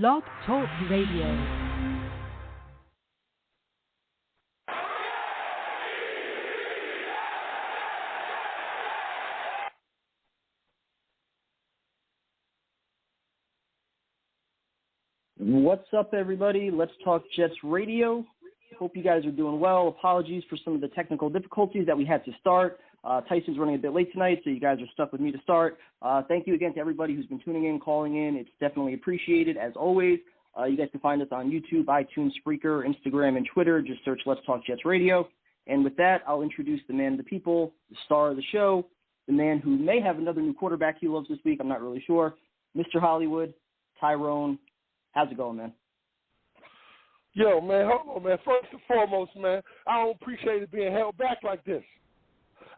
Blog Talk Radio. What's up, everybody? Let's Talk Jets Radio. Hope you guys are doing well. Apologies for some of the technical difficulties that we had to start. Tyson's running a bit late tonight, so you guys are stuck with me to start. Thank you again to everybody who's been tuning in, calling in. It's definitely appreciated, as always. You guys can find us on YouTube, iTunes, Spreaker, Instagram, and Twitter. Just search Let's Talk Jets Radio. And with that, I'll introduce the man of the people, the star of the show, the man who may have another new quarterback he loves this week. I'm not really sure. Mr. Hollywood, Tyrone. How's it going, man? Yo, man, hold on, man. First and foremost, man, I don't appreciate it being held back like this.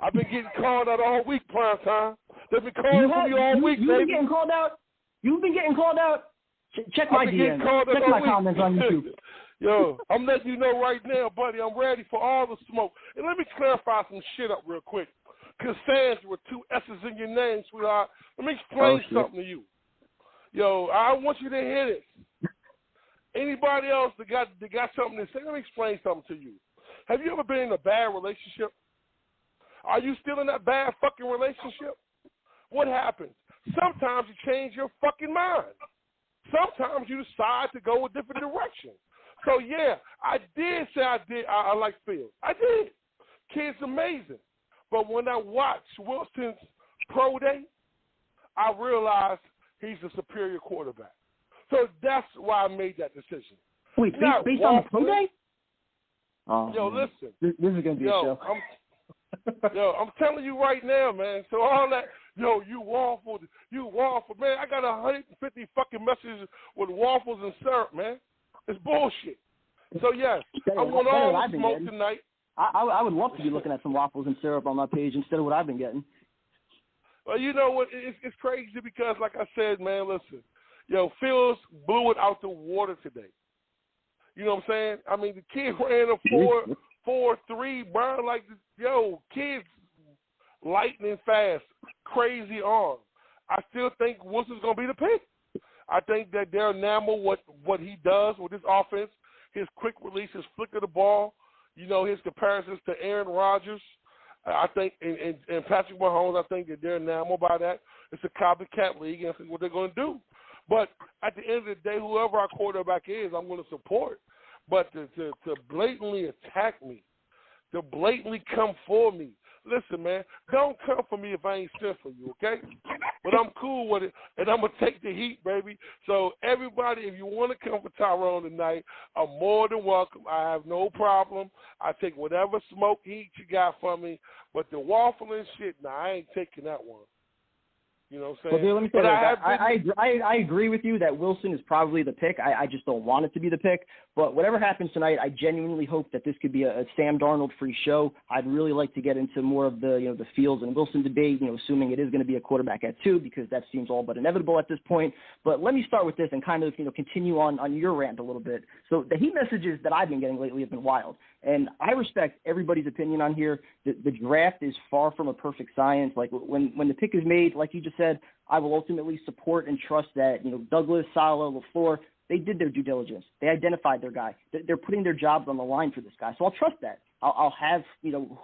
I've been getting called out all week, prime time. They've been calling for me all week, baby. You've been getting called out? You've been getting called out? Check my DMs. Check my comments on YouTube. Yo, I'm letting you know right now, buddy, I'm ready for all the smoke. And let me clarify some shit up real quick. Cassandra with two S's in your name, sweetheart. Let me explain something to you. Yo, I want you to hear this. Anybody else that got something to say, let me explain something to you. Have you ever been in a bad relationship? Are you still in that bad fucking relationship? What happens? Sometimes you change your fucking mind. Sometimes you decide to go a different direction. So, yeah, I did say I like Phil. I did. Kid's amazing. But when I watched Wilson's pro day, I realized he's a superior quarterback. So that's why I made that decision. Wait, based on the pro day? Oh, yo, man. Listen. This is going to be a show. I'm telling you right now, man. So all that, you waffled, man. I got 150 fucking messages with waffles and syrup, man. It's bullshit. So, yes, I want all the smoke tonight. I would love to be looking at some waffles and syrup on my page instead of what I've been getting. Well, you know what? It's crazy because, like I said, man, listen. Phil's blew it out the water today. You know what I'm saying? I mean, the kid ran a 4.3, bro. Like, kid's lightning fast, crazy arm. I still think Wilson's going to be the pick. I think that they're enamored what he does with his offense, his quick release, his flick of the ball, his comparisons to Aaron Rodgers. I think, and Patrick Mahomes, I think that they're enamored by that. It's a copycat league, and that's what they're going to do. But at the end of the day, whoever our quarterback is, I'm going to support. But to blatantly attack me, to blatantly come for me, listen, man, don't come for me if I ain't sent for you, okay? But I'm cool with it, and I'm going to take the heat, baby. So everybody, if you want to come for Tyrone tonight, I'm more than welcome. I have no problem. I take whatever smoke heat you got for me. But the waffle and shit, I ain't taking that one. You know what I'm saying? Well, dude, let me say this. I agree with you that Wilson is probably the pick. I just don't want it to be the pick. But whatever happens tonight, I genuinely hope that this could be a Sam Darnold free show. I'd really like to get into more of the the Fields and Wilson debate, assuming it is going to be a quarterback at 2, because that seems all but inevitable at this point. But let me start with this and kind of continue on your rant a little bit. So the heat messages that I've been getting lately have been wild. And I respect everybody's opinion on here. The draft is far from a perfect science. Like when the pick is made, like you just said, I will ultimately support and trust that, Douglas, Saleh, LaFleur, they did their due diligence. They identified their guy. They're putting their jobs on the line for this guy. So I'll trust that. I'll have,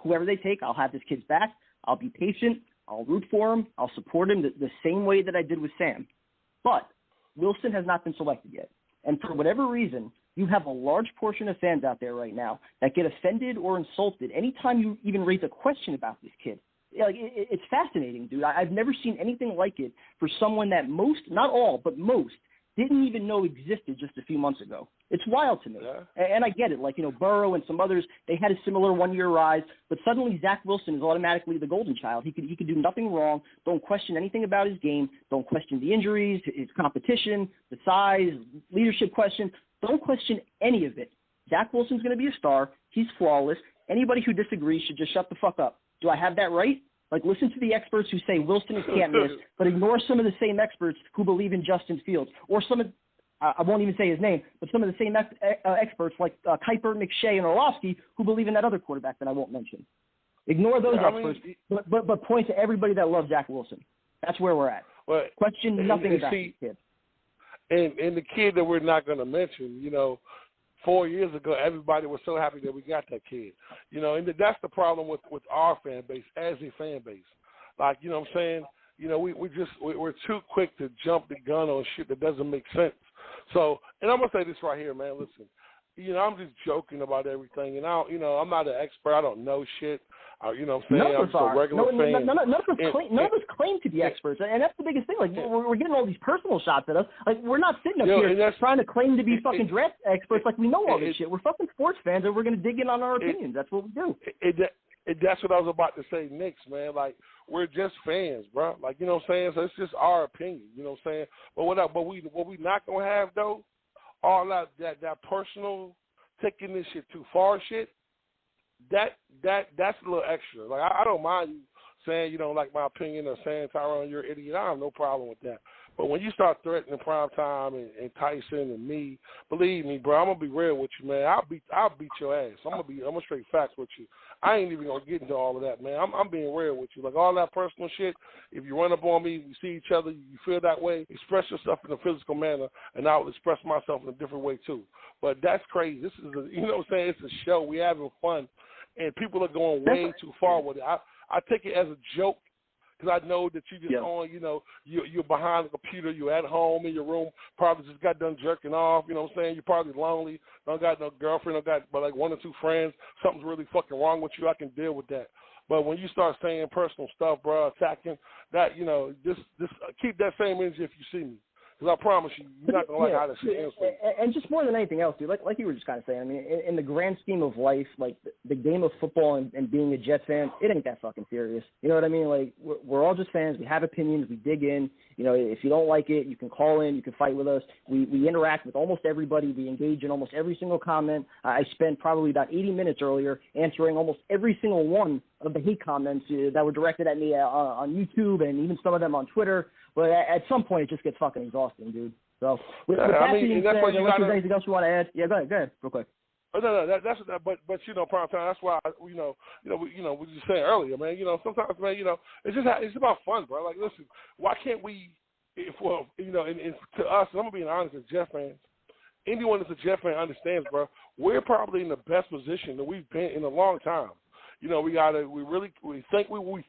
whoever they take, I'll have this kid's back. I'll be patient. I'll root for him. I'll support him the same way that I did with Sam. But Wilson has not been selected yet. And for whatever reason, you have a large portion of fans out there right now that get offended or insulted anytime you even raise a question about this kid. Like, it's fascinating, dude. I've never seen anything like it for someone that most, not all, but most, didn't even know existed just a few months ago. It's wild to me. Yeah. And I get it. Like, Burrow and some others, they had a similar one-year rise, but suddenly Zach Wilson is automatically the golden child. He could do nothing wrong. Don't question anything about his game. Don't question the injuries, his competition, the size, leadership question. Don't question any of it. Zach Wilson's going to be a star. He's flawless. Anybody who disagrees should just shut the fuck up. Do I have that right? Like, listen to the experts who say Wilson is can't miss, but ignore some of the same experts who believe in Justin Fields, or some of, I won't even say his name, but some of the same experts like Kuiper, McShay, and Orlovsky who believe in that other quarterback that I won't mention. Ignore those experts, but point to everybody that loves Zach Wilson. That's where we're at. Question nothing about this kid. And the kid that we're not going to mention, 4 years ago, everybody was so happy that we got that kid. And that's the problem with our fan base as a fan base. Like, you know what I'm saying? We're too quick to jump the gun on shit that doesn't make sense. So, and I'm going to say this right here, man. Listen, I'm just joking about everything. And I'm not an expert. I don't know shit. You know what I'm saying? I'm just a regular fan. None of us claim to be experts. And that's the biggest thing. Like, we're getting all these personal shots at us. Like, we're not sitting up here trying to claim to be fucking draft experts like we know all this shit. We're fucking sports fans, and we're going to dig in on our opinions. That's what we do. That's what I was about to say next, man. Like, we're just fans, bro. Like, you know what I'm saying? So it's just our opinion, you know what I'm saying? But what we not going to have, though, all that personal, taking this shit too far shit, that's a little extra. Like, I don't mind you saying you don't like my opinion or saying, Tyrone, you're an idiot. I have no problem with that. But when you start threatening Primetime and Tyson and me, believe me, bro, I'm gonna be real with you, man. I'll beat your ass. I'm gonna straight facts with you. I ain't even gonna get into all of that, man. I'm being real with you. Like, all that personal shit, if you run up on me, we see each other, you feel that way, express yourself in a physical manner, and I will express myself in a different way too. But that's crazy. This is you know what I'm saying? It's a show. We're having fun, and people are going way too far with it. I take it as a joke. Because I know that you just on, you're behind the computer, you're at home in your room, probably just got done jerking off, you know what I'm saying? You're probably lonely, don't got no girlfriend, don't got but like one or two friends, something's really fucking wrong with you, I can deal with that. But when you start saying personal stuff, bro, attacking, that, just keep that same energy if you see me. Because I promise you, you're not going to like how that shit ends. And just more than anything else, dude, like you were just kind of saying, I mean, in the grand scheme of life, like the game of football and being a Jets fan, it ain't that fucking serious. You know what I mean? Like, we're all just fans. We have opinions. We dig in. If you don't like it, you can call in. You can fight with us. We interact with almost everybody. We engage in almost every single comment. I spent probably about 80 minutes earlier answering almost every single one of the hate comments that were directed at me on YouTube and even some of them on Twitter. But at some point, it just gets fucking exhausting, dude. So, with that being said, unless there's anything else you want to add, go ahead, real quick. No, but Primetime. That's why we were just saying earlier, man. Sometimes, man, it's about fun, bro. Like, listen, why can't we? And to us, I'm gonna be honest, as Jet fans, anyone that's a Jet fan understands, bro. We're probably in the best position that we've been in a long time. We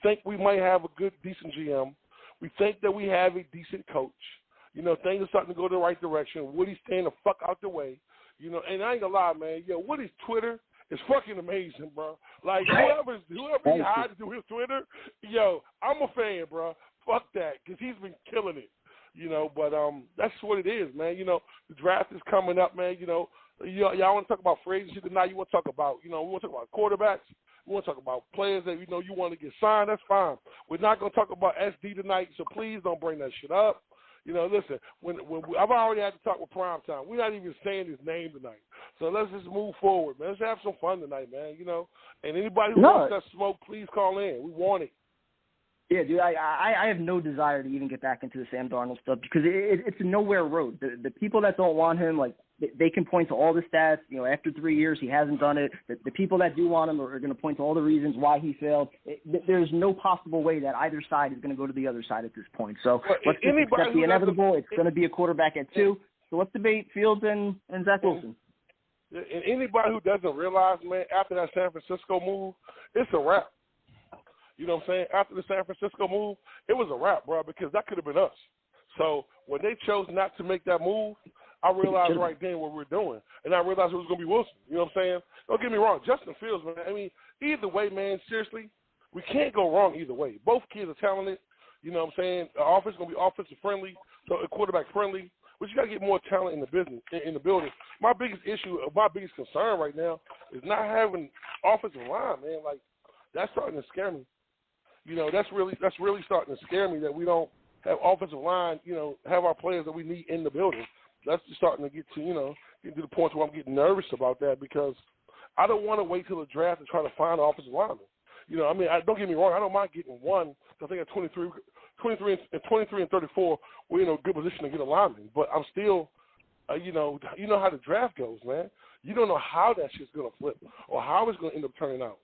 think we might have a good, decent GM. We think that we have a decent coach. Things are starting to go the right direction. Woody's staying the fuck out the way. And I ain't gonna lie, man. Woody's Twitter is fucking amazing, bro. Like, whoever he hired to do his Twitter, I'm a fan, bro. Fuck that, because he's been killing it. But that's what it is, man. The draft is coming up, man. Y'all want to talk about free agency tonight? You want to talk about, we want to talk about quarterbacks. We want to talk about players that you want to get signed. That's fine. We're not going to talk about SD tonight, so please don't bring that shit up. Listen, when I've already had to talk with Primetime. We're not even saying his name tonight. So let's just move forward, man. Let's have some fun tonight, man. And anybody who wants that smoke, please call in. We want it. Yeah, dude, I have no desire to even get back into the Sam Darnold stuff because it's a nowhere road. The people that don't want him, like, they can point to all the stats. After 3 years, he hasn't done it. The people that do want him are going to point to all the reasons why he failed. There's no possible way that either side is going to go to the other side at this point. So let's just accept the inevitable. It's going to be a quarterback at 2. So let's debate Fields and Zach Wilson. And anybody who doesn't realize, man, after that San Francisco move, it's a wrap. You know what I'm saying? After the San Francisco move, it was a wrap, bro, because that could have been us. So when they chose not to make that move, I realized right then what we're doing. And I realized it was going to be Wilson. You know what I'm saying? Don't get me wrong. Justin Fields, man, I mean, either way, man, seriously, we can't go wrong either way. Both kids are talented. You know what I'm saying? The offense is going to be offensive friendly, so quarterback friendly. But you got to get more talent in the business, in the building. My biggest concern right now is not having offensive line, man. Like, that's starting to scare me. That's really starting to scare me that we don't have offensive line, have our players that we need in the building. That's just starting to get to the point where I'm getting nervous about that because I don't want to wait till the draft to try to find an offensive lineman. Don't get me wrong. I don't mind getting one. I think at 23 and 34, we're in a good position to get a lineman. But I'm still, you know how the draft goes, man. You don't know how that shit's going to flip or how it's going to end up turning out.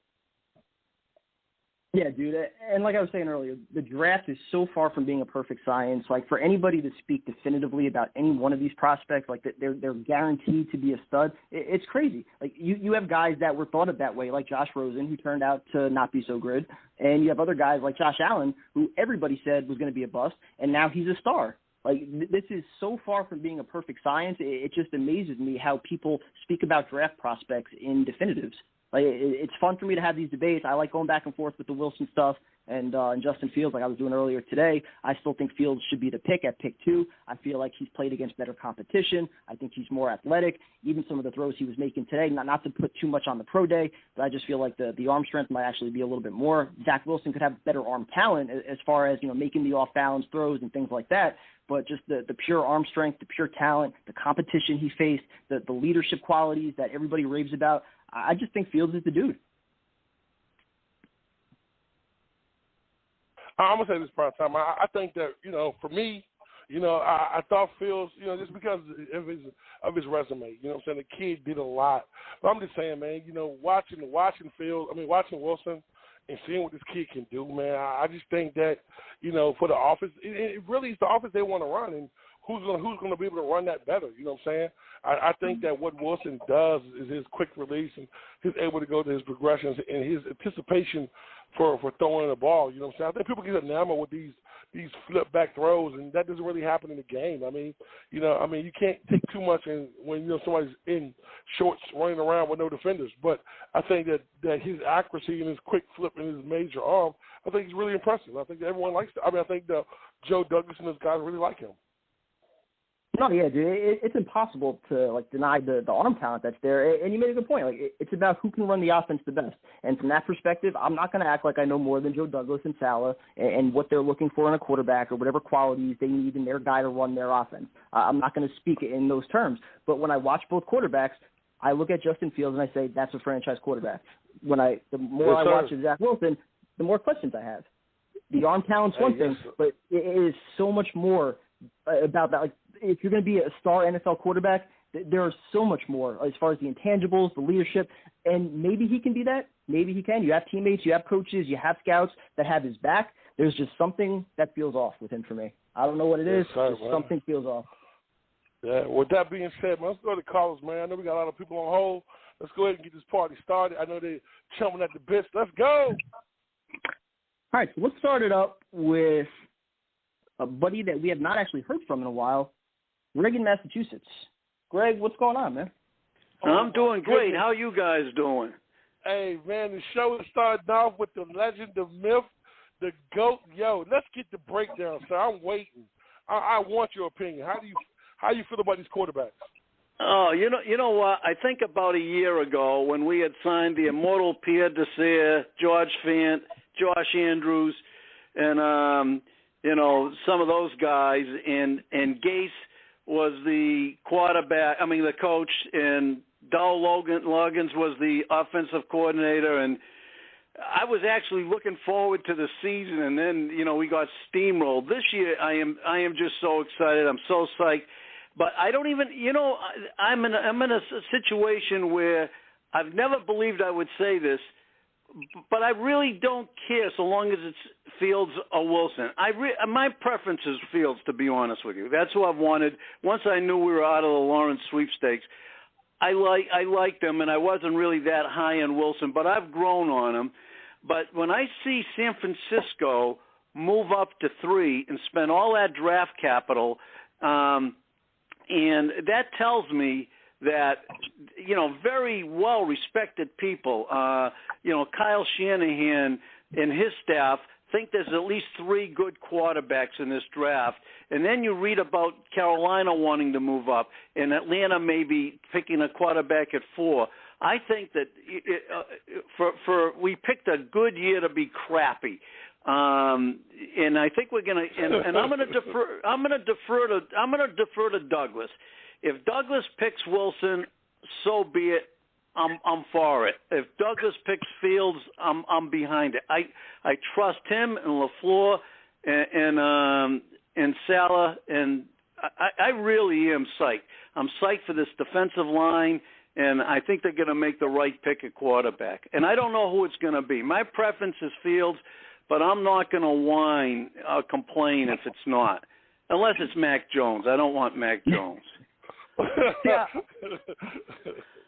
Yeah, dude. And like I was saying earlier, the draft is so far from being a perfect science. Like, for anybody to speak definitively about any one of these prospects, like they're guaranteed to be a stud, it's crazy. Like, you have guys that were thought of that way, like Josh Rosen, who turned out to not be so good. And you have other guys like Josh Allen, who everybody said was going to be a bust, and now he's a star. Like, this is so far from being a perfect science. It just amazes me how people speak about draft prospects in definitives. Like, it's fun for me to have these debates. I like going back and forth with the Wilson stuff and Justin Fields, like I was doing earlier today. I still think Fields should be the pick at pick 2. I feel like he's played against better competition. I think he's more athletic. Even some of the throws he was making today, not to put too much on the pro day, but I just feel like the arm strength might actually be a little bit more. Zach Wilson could have better arm talent as far as, making the off-balance throws and things like that. But just the pure arm strength, the pure talent, the competition he faced, the leadership qualities that everybody raves about, I just think Fields is the dude. I'm going to say this part of time. I think that, for me, I thought Fields, just because of his resume, the kid did a lot. But I'm just saying, man, watching Wilson and seeing what this kid can do, man, I just think that, for the offense, it really is the offense they want to run, and who's going to be able to run that better? You know what I'm saying? I think that what Wilson does is his quick release, and he's able to go to his progressions and his anticipation for throwing the ball. You know what I'm saying? I think people get enamored with these flip back throws, and that doesn't really happen in the game. You can't take too much when somebody's in shorts running around with no defenders. But I think that his accuracy and his quick flip and his major arm, I think he's really impressive. I think everyone likes it. I think Joe Douglas and those guys really like him. No, yeah, dude, it's impossible to deny the arm talent that's there. And you made a good point. It's about who can run the offense the best. And from that perspective, I'm not going to act like I know more than Joe Douglas and Saleh and what they're looking for in a quarterback or whatever qualities they need in their guy to run their offense. I'm not going to speak in those terms. But when I watch both quarterbacks, I look at Justin Fields and I say that's a franchise quarterback. The more I watch Zach Wilson, the more questions I have. The arm talent's one thing, but it is so much more about that. If you're going to be a star NFL quarterback, there is so much more as far as the intangibles, the leadership, and maybe he can be that. Maybe he can. You have teammates, you have coaches, you have scouts that have his back. There's just something that feels off with him for me. I don't know what it is. Just something feels off. Yeah. With that being said, man, let's go to callers, man. I know we got a lot of people on hold. Let's go ahead and get this party started. I know they're chomping at the bits. Let's go. All right, so let's start it up with a buddy that we have not actually heard from in a while, Greg in Massachusetts. Greg, what's going on, man? I'm doing great. How are you guys doing? Hey, man, the show is starting off with the legend, the myth, the GOAT. Yo, let's get the breakdown, sir. I'm waiting. I want your opinion. How do you feel about these quarterbacks? Oh, you know what? I think about a year ago when we had signed the immortal Pierre Desir, George Fant, Josh Andrews, and some of those guys, and Gase was the the coach, and Dow Loggins was the offensive coordinator, and I was actually looking forward to the season, and then, we got steamrolled. This year, I am just so excited. I'm so psyched. But I don't even, I'm in a situation where I've never believed I would say this, but I really don't care so long as it's Fields or Wilson. My preference is Fields, to be honest with you. That's who I've wanted. Once I knew we were out of the Lawrence sweepstakes, I liked him, and I wasn't really that high on Wilson, but I've grown on him. But when I see San Francisco move up to 3 and spend all that draft capital, and that tells me that, very well-respected people, Kyle Shanahan and his staff think there's at least 3 good quarterbacks in this draft. And then you read about Carolina wanting to move up and Atlanta maybe picking a quarterback at 4. I think that we picked a good year to be crappy. And I think we're going to, and I'm going to defer to Douglas. If Douglas picks Wilson, so be it. I'm for it. If Douglas picks Fields, I'm behind it. I trust him and LaFleur and Saleh, and I really am psyched. I'm psyched for this defensive line, and I think they're going to make the right pick at quarterback. And I don't know who it's going to be. My preference is Fields, but I'm not going to whine or complain if it's not, unless it's Mac Jones. I don't want Mac Jones. Yeah.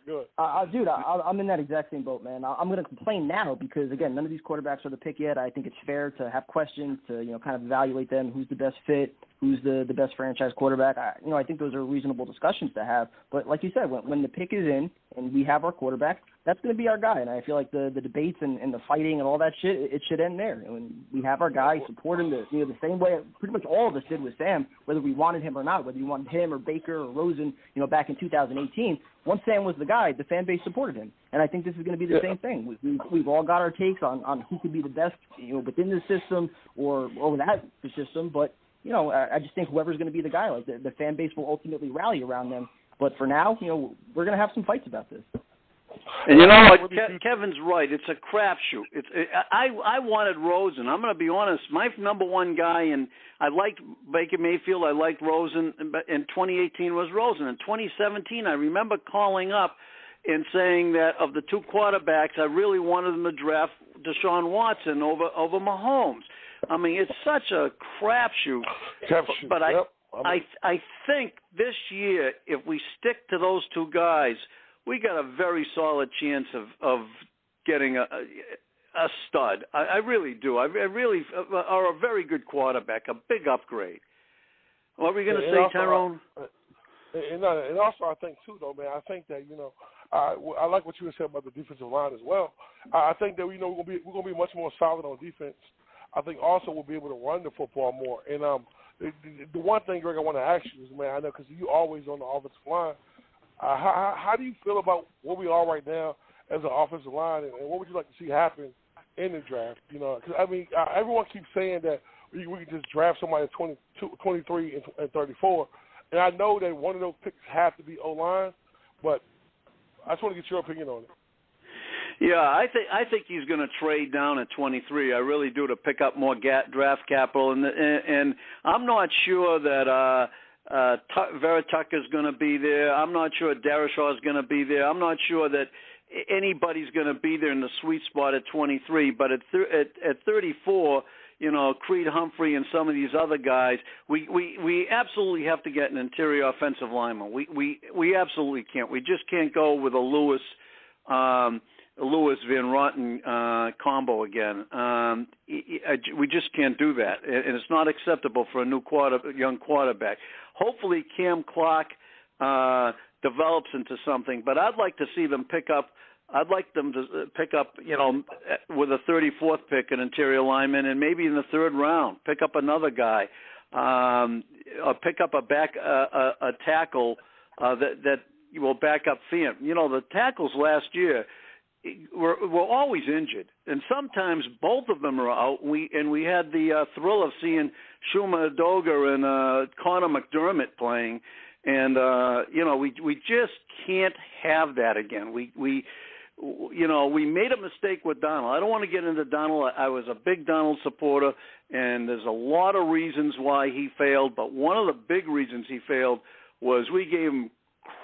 Good. Dude, I'm in that exact same boat, man. I'm going to complain now because, again, none of these quarterbacks are the pick yet. I think it's fair to have questions to, kind of evaluate them, who's the best fit, who's the best franchise quarterback. I think those are reasonable discussions to have. But like you said, when the pick is in and we have our quarterback, that's going to be our guy. And I feel like the debates and the fighting and all that shit, it should end there. And when we have our guy, support him the same way pretty much all of us did with Sam, whether we wanted him or not, whether you wanted him or Baker or Rosen, back in 2018. Once Sam was the guy, the fan base supported him. And I think this is going to be the same thing. We've all got our takes on who could be the best, within the system or without the system. But, I just think whoever's going to be the guy, like the fan base will ultimately rally around them. But for now, we're going to have some fights about this. And you know what? Kevin's right. It's a crapshoot. I wanted Rosen. I'm going to be honest. My number one guy, and I liked Baker Mayfield. I liked Rosen. In 2018 was Rosen. In 2017, I remember calling up and saying that of the two quarterbacks, I really wanted them to draft Deshaun Watson over Mahomes. I mean, it's such a crapshoot. But I think this year, if we stick to those two guys, we got a very solid chance of getting a stud. I really do. I really are a very good quarterback, a big upgrade. What were we going to say, Tyrone? And also, I think, too, though, man, I think that, I like what you were saying about the defensive line as well. I think that, we're going to be much more solid on defense. I think also we'll be able to run the football more. And the one thing, Greg, I want to ask you is, man, I know because you always on the offensive line, how do you feel about where we are right now as an offensive line, and what would you like to see happen in the draft? Because, everyone keeps saying that we can just draft somebody at 23 and 34, and I know that one of those picks have to be O-line, but I just want to get your opinion on it. Yeah, I think he's going to trade down at 23. I really do, to pick up more draft capital, and I'm not sure that Vera Tucker's going to be there. I'm not sure Darrishaw's going to be there. I'm not sure that anybody's going to be there in the sweet spot at 23. But at 34, Creed Humphrey and some of these other guys, we absolutely have to get an interior offensive lineman. We absolutely can't. We just can't go with a Lewis Van Rotten combo again. We just can't do that, and it's not acceptable for a new young quarterback. Hopefully, Cam Clark develops into something, but I'd like to see them pick up. I'd like them to pick up, with a 34th pick, an interior lineman, and maybe in the third round, pick up another guy, or pick up a tackle that will back up Fant. The tackles last year were always injured, and sometimes both of them are out. We had the thrill of seeing Shuma Adoga and Connor McDermott playing, and we just can't have that again. We made a mistake with Darnold. I don't want to get into Darnold. I was a big Darnold supporter, and there's a lot of reasons why he failed, but one of the big reasons he failed was we gave him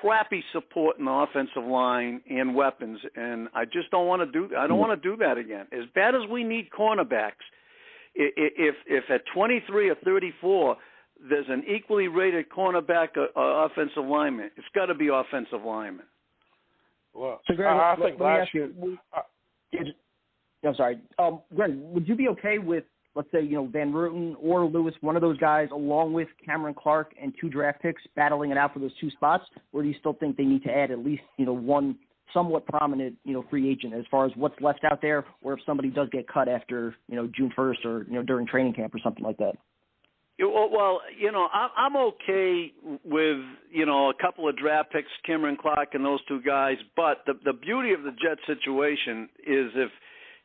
crappy support in the offensive line and weapons, and I just don't want to do that. I don't want to do that again. As bad as we need cornerbacks, if at 23 or 34 there's an equally rated cornerback or offensive lineman, it's got to be offensive lineman. Well, so Greg, I think last year. I'm sorry, Greg. Would you be okay with, let's say, Van Rooten or Lewis, one of those guys, along with Cameron Clark and 2 draft picks, battling it out for those 2 spots? Or do you still think they need to add at least, one somewhat prominent, free agent as far as what's left out there, or if somebody does get cut after, June 1st or, during training camp or something like that? Well, I'm okay with, a couple of draft picks, Cameron Clark and those 2 guys, but the beauty of the Jets situation is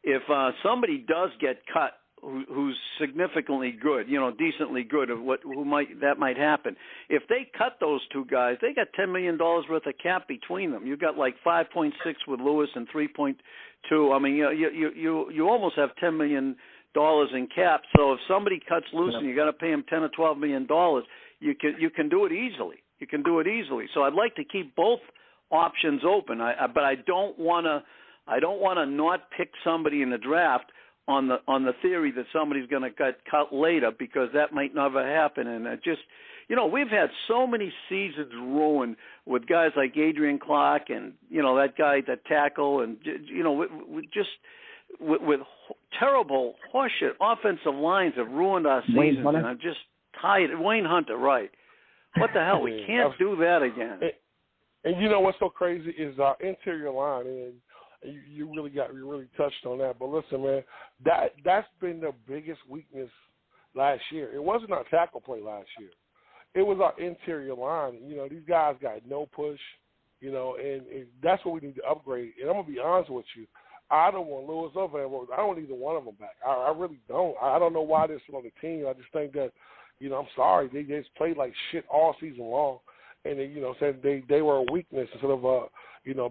if somebody does get cut, who's significantly good, decently good, that might happen. If they cut those 2 guys, they got $10 million worth of cap between them. You got like 5.6 with Lewis and 3.2. I mean, you almost have $10 million in cap. So if somebody cuts loose and you got to pay him $10 or $12 million, you can do it easily. So I'd like to keep both options open. But I don't want to not pick somebody in the draft on the theory that somebody's going to get cut later, because that might never happen. And we've had so many seasons ruined with guys like Adrian Clark and, that guy, that tackle, and, with terrible horseshit offensive lines have ruined our seasons, and I'm just tired. Wayne Hunter, right. What the hell? We can't do that again. And you know what's so crazy is our interior line, and you really touched on that. But listen, man, that's been the biggest weakness last year. It wasn't our tackle play last year. It was our interior line. These guys got no push, and that's what we need to upgrade. And I'm going to be honest with you. I don't want Lewis or Van Rose. I don't want either one of them back. I really don't. I don't know why they're still on the team. I just think that, I'm sorry. They just played like shit all season long. And they, said they were a weakness instead of,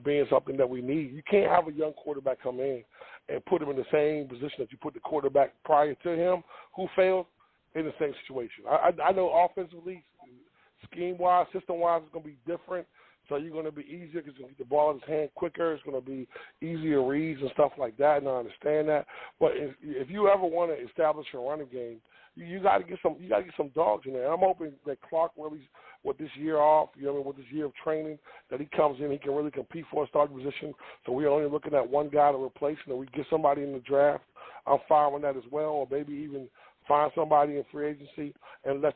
being something that we need. You can't have a young quarterback come in and put him in the same position that you put the quarterback prior to him who failed in the same situation. I know offensively, scheme-wise, system-wise, it's going to be different. So you're going to be easier because you're going to get the ball in his hand quicker. It's going to be easier reads and stuff like that, and I understand that. But if you ever want to establish a running game, you got to get some dogs in there. And I'm hoping that Clark really, with this year off, with this year of training, that he comes in, he can really compete for a starting position. So we're only looking at one guy to replace him, and we get somebody in the draft. I'm fine with that as well, or maybe even find somebody in free agency and let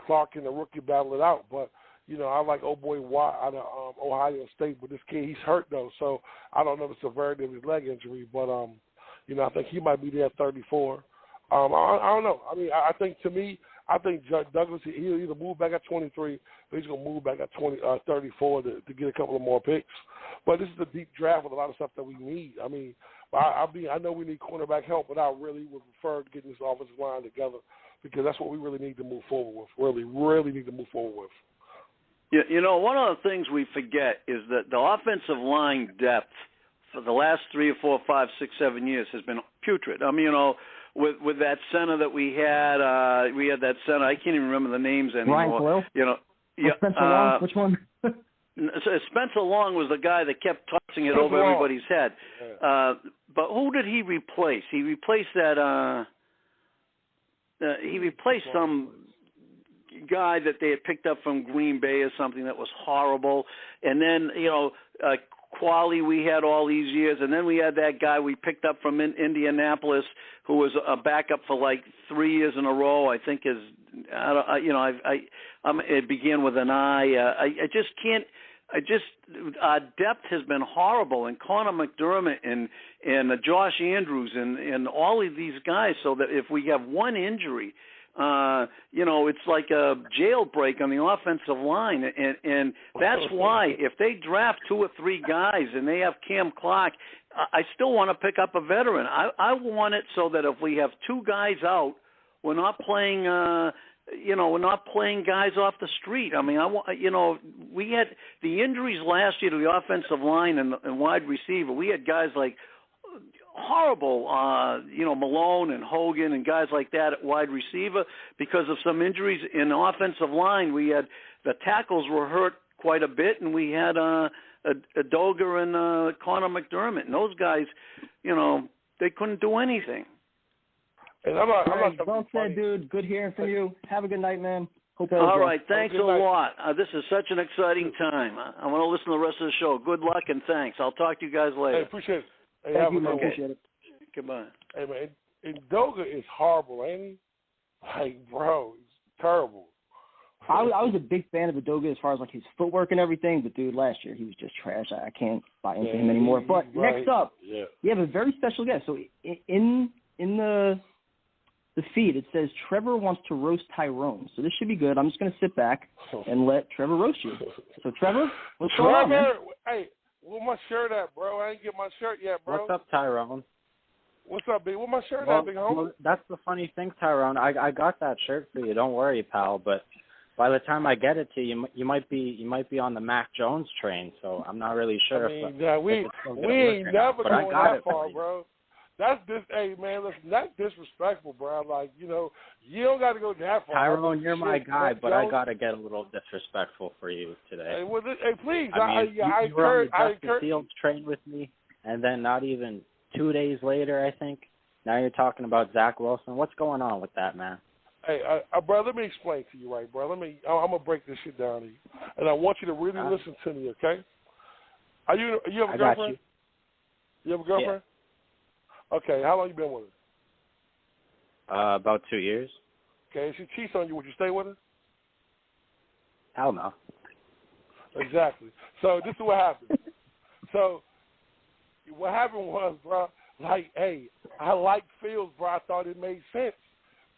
Clark and the rookie battle it out. But I like old boy Watt out of Ohio State, but this kid, he's hurt though, so I don't know the severity of his leg injury. But I think he might be there at 34. I don't know. I mean, I think Douglas, he'll either move back at 23 or he's going to move back at 34 to get a couple of more picks. But this is a deep draft with a lot of stuff that we need. I mean, I know we need cornerback help, but I really would prefer to getting this offensive line together because that's what we really need to move forward with, really need to move forward with. Yeah, one of the things we forget is that the offensive line depth for the last 3 or 4, 5, 6, 7 years has been putrid. I mean, with that center that we had that center. I can't even remember the names anymore. Ryan Coyle? Spencer Long? Which one? Spencer Long was the guy that kept tossing it over everybody's head. But who did he replace? He replaced that. He replaced some guy that they had picked up from Green Bay or something that was horrible. And then, Quali we had all these years, and then we had that guy we picked up from Indianapolis who was a backup for like 3 years in a row. I think it began with an I. I just can't. Our depth has been horrible, and Connor McDermott and Josh Andrews and all of these guys. So that if we have one injury, it's like a jailbreak on the offensive line, and that's why if they draft 2 or 3 guys and they have Cam Clark, I still want to pick up a veteran. I want it so that if we have 2 guys out, we're not playing. We're not playing guys off the street. I mean, we had the injuries last year to the offensive line and wide receiver. We had guys like horrible, Malone and Hogan and guys like that at wide receiver because of some injuries in the offensive line. We had the tackles were hurt quite a bit, and we had Doga and Connor McDermott, and those guys, they couldn't do anything. And I'm not well said, dude. Good hearing from you. Have a good night, man. All right, thanks a lot. This is such an exciting time. I want to listen to the rest of the show. Good luck and thanks. I'll talk to you guys later. Hey, appreciate it. Hey, Thank you, man. Appreciate it. Goodbye. Hey, man, and Doga is horrible, ain't he? Like, bro, he's terrible. I was a big fan of Doga as far as like his footwork and everything, but dude, last year he was just trash. I can't buy into him anymore. But next up, we have a very special guest. So in the feed, it says Trevor wants to roast Tyrone. So this should be good. I'm just going to sit back and let Trevor roast you. So Trevor, what's going on, man? Hey, where my shirt at, bro? I ain't get my shirt yet, bro. What's up, Tyrone? What's up, big? Where my shirt at, big homie? Well, that's the funny thing, Tyrone. I got that shirt for you. Don't worry, pal. But by the time I get it to you, you might be on the Mac Jones train. So I'm not really sure. I mean, we ain't never going that far, bro. Hey, man, listen, that's disrespectful, bro. Like, you don't got to go that far. Tyrone, you're my guy, but I got to get a little disrespectful for you today. Hey, please. I mean, you were on the Justin encourage Fields train with me, and then not even 2 days later, I think, now you're talking about Zach Wilson. What's going on with that, man? Hey, bro, let me explain to you, right, bro? I'm going to break this shit down to you, and I want you to really listen to me, okay? You have a girlfriend? You have a girlfriend? Yeah. Okay, how long you been with her? About 2 years. Okay, if she cheats on you, would you stay with her? Hell no. Exactly. So this is what happened. So what happened was, bro, like, hey, I liked Fields, bro. I thought it made sense.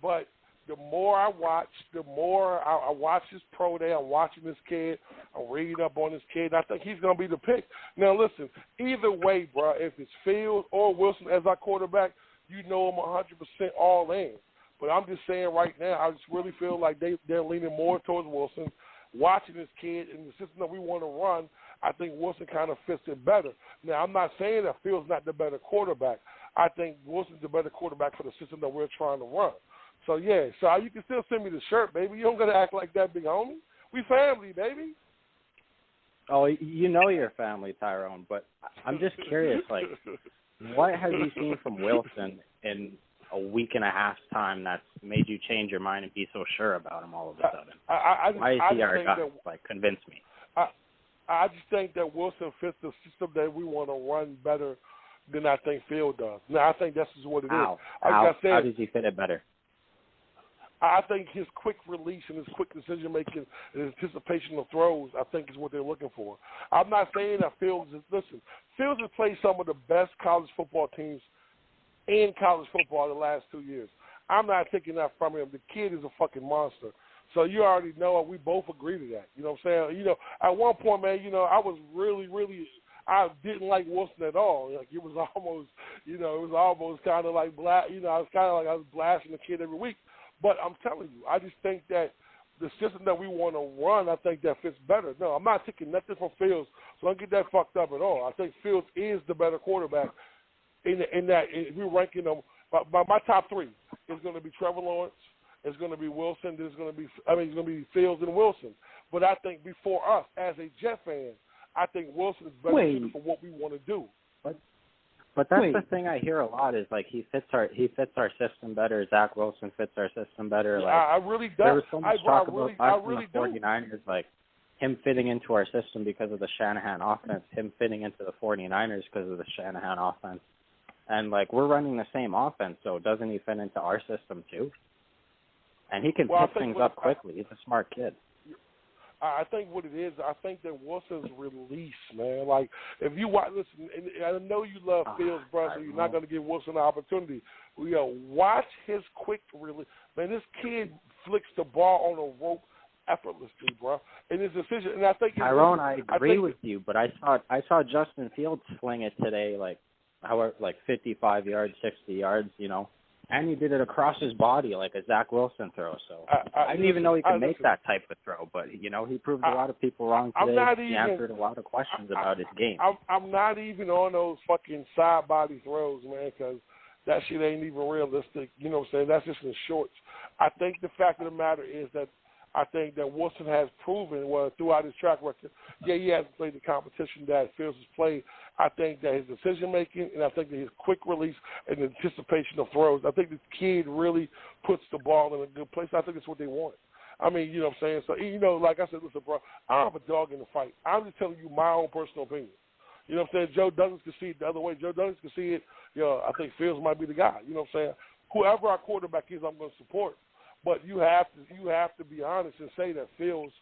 But the more I watch, the more I watch his pro day. I'm watching this kid. I'm reading up on this kid. I think he's going to be the pick. Now, listen, either way, bro, if it's Fields or Wilson as our quarterback, you know I'm 100% all in. But I'm just saying right now, I just really feel like they're leaning more towards Wilson. Watching this kid and the system that we want to run, I think Wilson kind of fits it better. Now, I'm not saying that Fields not the better quarterback. I think Wilson's the better quarterback for the system that we're trying to run. So, yeah, so you can still send me the shirt, baby. You don't got to act like that, big homie. We family, baby. Oh, you know your family, Tyrone, but I'm just curious, like, what have you seen from Wilson in a week and a half's time that's made you change your mind and be so sure about him all of a sudden? Why is he our guy? Like, convince me. I just think that Wilson fits the system that we want to run better than I think Field does. Now, I think that's just what it is. How does he fit it better? I think his quick release and his quick decision-making and his anticipation of throws, I think, is what they're looking for. I'm not saying that Fields has played some of the best college football teams in college football the last 2 years. I'm not taking that from him. The kid is a fucking monster. So you already know, we both agree to that. You know what I'm saying? At one point, man, I was really, I didn't like Wilson at all. Like, it was almost kind of like I was blasting the kid every week. But I'm telling you, I just think that the system that we want to run, I think that fits better. No, I'm not taking nothing from Fields, so don't get that fucked up at all. I think Fields is the better quarterback in that. If we're ranking them, by my top three, it's going to be Trevor Lawrence, it's going to be Wilson, it's going to be Fields and Wilson. But I think before us, as a Jet fan, I think Wilson is better suited for what we want to do. But that's the thing I hear a lot is, like, he fits our system better. Zach Wilson fits our system better. Like, I really do. There was so much talk about the 49ers, like him fitting into our system because of the Shanahan offense, him fitting into the 49ers because of the Shanahan offense. And, like, we're running the same offense, so doesn't he fit into our system too? And he can pick things up quickly. He's a smart kid. I think what it is, I think that Wilson's release, man. Like, if you watch, listen, and I know you love Fields, bro, so you're not going to give Wilson an opportunity. Watch his quick release. Man, this kid flicks the ball on a rope effortlessly, bro. And his decision, and I think Tyrone, I agree with you, but I saw Justin Fields sling it today, like 55 yards, 60 yards, and he did it across his body like a Zach Wilson throw. So I didn't even know he could make that type of throw, but he proved a lot of people wrong today. He answered a lot of questions about his game. I'm not even on those fucking side body throws, man, because that shit ain't even realistic. You know what I'm saying? That's just in shorts. I think the fact of the matter is that I think that Wilson has proven, throughout his track record, he hasn't played the competition that Fields has played. I think that his decision-making and I think that his quick release and anticipation of throws, I think this kid really puts the ball in a good place. I think it's what they want. I mean, you know what I'm saying? So, like I said, listen, bro, I don't have a dog in the fight. I'm just telling you my own personal opinion. You know what I'm saying? Joe Douglas can see it the other way. Joe Douglas can see it. I think Fields might be the guy. You know what I'm saying? Whoever our quarterback is, I'm going to support. But you have to be honest and say that Fields,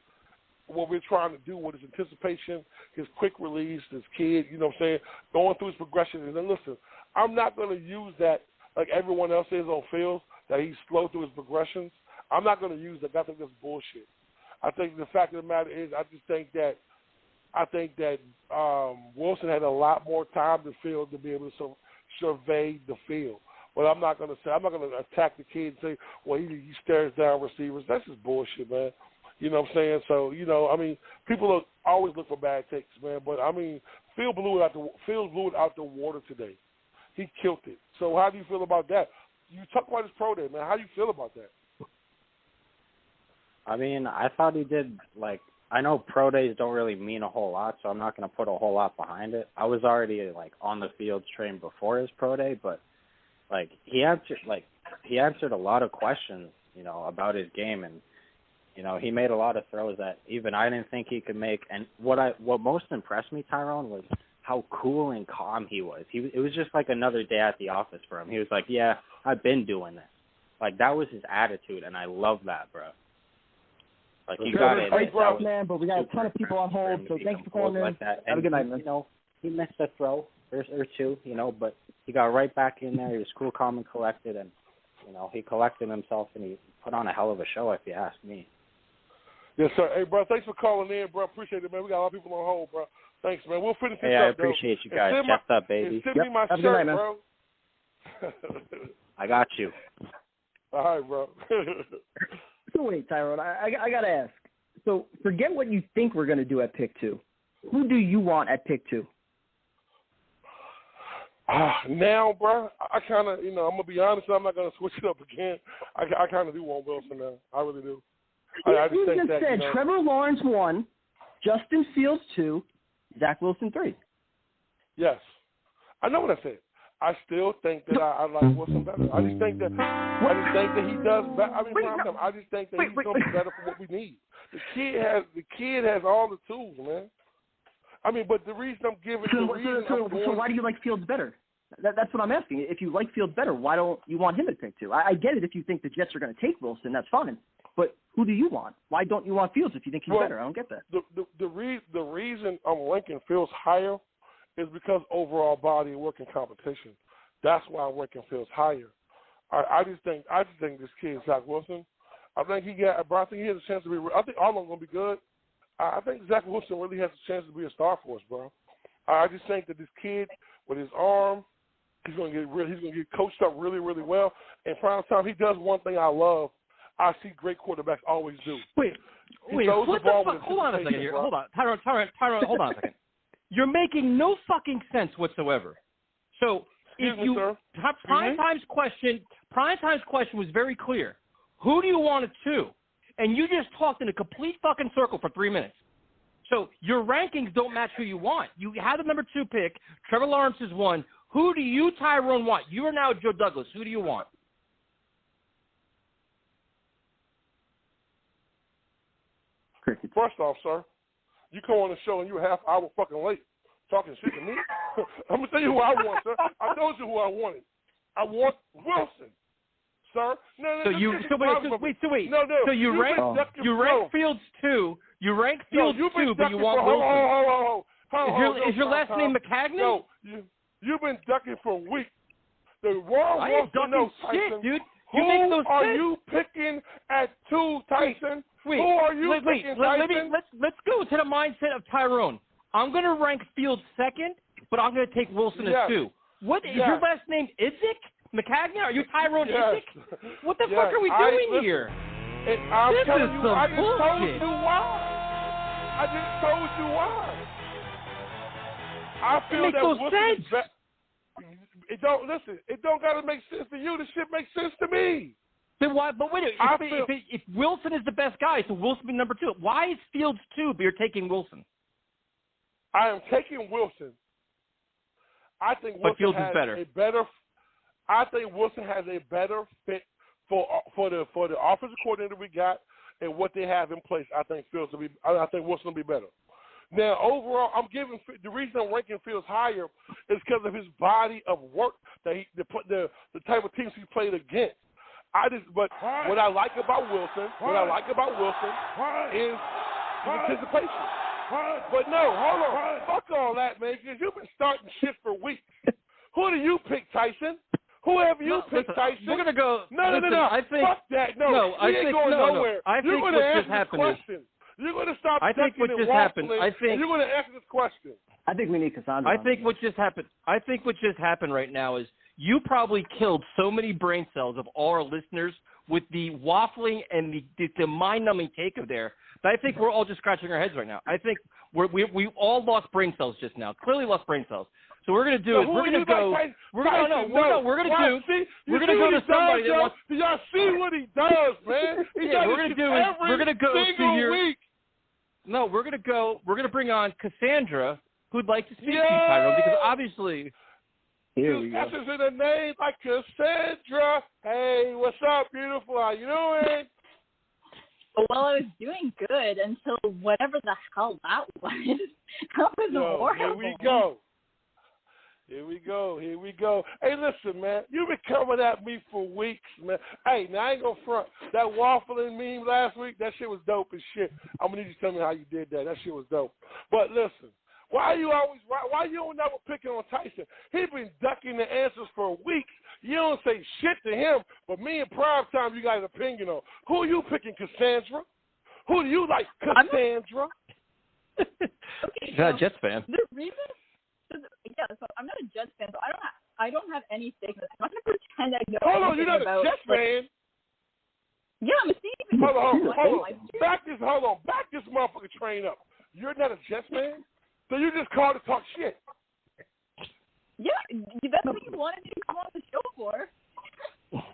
what we're trying to do with his anticipation, his quick release, his kid, you know what I'm saying, going through his progression. And then listen, I'm not going to use that like everyone else is on Fields, that he's slow through his progressions. I'm not going to use that. I think that's bullshit. I think the fact of the matter is I think that Wilson had a lot more time to Fields to be able to survey the field. But I'm not going to attack the kid and say, well, he stares down receivers. That's just bullshit, man. You know what I'm saying? So, people always look for bad takes, man. But, Fields blew it out the water today. he killed it. So how do you feel about that? You talk about his pro day, man. How do you feel about that? I mean, I thought he did, like, I know pro days don't really mean a whole lot, so I'm not going to put a whole lot behind it. I was already, like, on the field trained before his pro day, but, like, he answered a lot of questions, you know, about his game, and, you know, he made a lot of throws that even I didn't think he could make. And what most impressed me, Tyrone, was how cool and calm he was. It was just like another day at the office for him. He was like, yeah, I've been doing this. Like, that was his attitude, and I love that, bro. Like, you got it. Great stuff, man, but we got a ton of people on hold, so thanks for calling in. Like that. Have a good night, man. You know, he missed a throw or two, you know, but he got right back in there. He was cool, calm, and collected, and, you know, he collected himself, and he put on a hell of a show, if you ask me. Yes, sir. Hey, bro, thanks for calling in, bro. Appreciate it, man. We got a lot of people on hold, bro. Thanks, man. We'll finish this up, I appreciate you guys. Chest up, baby. Send me my Have a shirt, good night, man. bro. I got you. All right, bro. So wait, Tyrone, I got to ask. So forget what you think we're going to do at pick 2. Who do you want at pick 2? Now, bro, I kind of, you know, I'm going to be honest. I'm not going to switch it up again. I kind of do want Wilson now. I really do. I just think that, said you know, Trevor Lawrence 1, Justin Fields 2, Zach Wilson 3. Yes. I know what I said. I still think that I like Wilson better. I just think that he does better. I mean, I just think that he's going to be better for what we need. The kid has all the tools, man. I mean, but the reason I'm giving So why do you like Fields better? That's what I'm asking. If you like Fields better, why don't you want him at pick 2? I get it if you think the Jets are going to take Wilson, that's fine. But who do you want? Why don't you want Fields if you think he's better? I don't get that. The reason I'm ranking Fields higher is because overall body of work and competition. That's why I'm ranking Fields higher. I just think this kid, Zach Wilson, I think he has a chance to be. I think all of them going to be good. I think Zach Wilson really has a chance to be a star for us, bro. I just think that this kid with his arm, he's going to get coached up really, really well. And prime time, he does one thing I love. I see great quarterbacks always do. Wait, what the fuck? Hold on a second here. Hold on. Tyrone, hold on a second. You're making no fucking sense whatsoever. So, Primetime's question was very clear. Who do you want at 2? And you just talked in a complete fucking circle for 3 minutes. So your rankings don't match who you want. You had the number 2 pick. Trevor Lawrence is 1. Who do you, Tyrone, want? You are now Joe Douglas. Who do you want? First off, sir, you come on the show and you're half hour fucking late talking shit to me. I'm going to tell you who I want, sir. I told you who I wanted. I want Wilson, sir. So you rank Fields 2. You rank Fields 2, but you want Wilson. Is your last name McCagney? No, you've been ducking for weeks. The world wants to know, Tyson. Dude. Who are you picking at 2, Tyson? Who are you picking, Tyson? Let's go to the mindset of Tyrone. I'm going to rank Fields 2nd, but I'm going to take Wilson as 2. What is your last name? Isaac McCagney? Are you Tyrone Isaac? What the fuck are we doing here? This is some bullshit. I just told you why. I feel that Wilson is better. It don't gotta make sense to you. This shit makes sense to me. Then why? But wait, if Wilson is the best guy, so Wilson be number 2. Why is Fields 2, but you're taking Wilson? I am taking Wilson. I think Wilson has a better. I think Wilson has a better fit for the offensive coordinator we got and what they have in place. I think Wilson will be better. Now, overall, the reason I'm ranking Fields higher is because of his body of work, the type of teams he played against. What I like about Wilson is his anticipation. But no, hold on, fuck all that, man, because you've been starting shit for weeks. Who do you pick, Tyson? Whoever you pick, Tyson. We're gonna go. No. I think, fuck that. No, we ain't going nowhere. I think what just happened is. You're going to stop. I think what just happened. You're going to answer this question. I think we need Cassandra. I think what just happened right now is you probably killed so many brain cells of all our listeners with the waffling and the mind-numbing take of there I think we're all just scratching our heads right now. I think we all lost brain cells just now. Clearly lost brain cells. So we're going to do is we're going to go. We're going to go to somebody that wants. Do y'all see what he does, man? We're going to do is we're going to go to your. Week. No, we're going to go. We're going to bring on Cassandra, who'd like to speak to you, Tyrone, because obviously. Here we go. This is in a name like Cassandra. Hey, what's up, beautiful? How you doing? Well, I was doing good until whatever the hell that was. That was horrible. Here we go. Hey, listen, man. You've been coming at me for weeks, man. Hey, now I ain't gonna front. That waffling meme last week, that shit was dope as shit. I'm gonna need you to tell me how you did that. That shit was dope. But listen, why you don't never picking on Tyson? He been ducking the answers for weeks. You don't say shit to him, but me and Prime Time, you got an opinion on. Who are you picking, Cassandra? Who do you like, Cassandra? She's not a Jets fan. The reason, so I'm not a Jets fan, so I don't have any stake in this. I'm not gonna pretend I know. Hold on, you're not a Jets fan. Yeah, I'm a Steelers fan. Hold on. Back this motherfucking train up. You're not a Jets fan, so you just called to talk shit. Yeah, that's what you wanted me to come on the show for.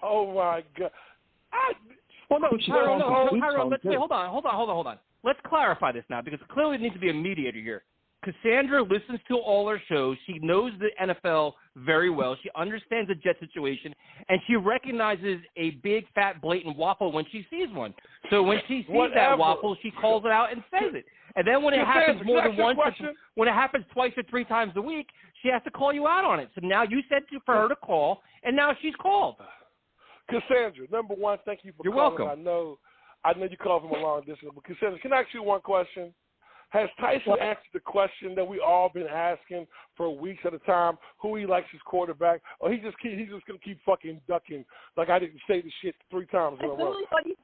Oh my God. Tyrone, let's say, hold on. Let's clarify this now, because clearly there needs to be a mediator here. Cassandra listens to all our shows. She knows the NFL very well. She understands the Jet situation, and she recognizes a big, fat, blatant waffle when she sees one. So when she sees that waffle, she calls it out and says it. And then when it happens more than once, when it happens twice or three times a week, she has to call you out on it. So now you said for her to call, and now she's called. Cassandra, number one, thank you for You're calling. welcome. I know you called from a long distance, but Cassandra, can I ask you one question? Has Tyson answered the question that we all been asking for weeks at a time, who he likes his quarterback, or he's just gonna keep fucking ducking like I didn't say the shit 3 times in a row? I literally thought he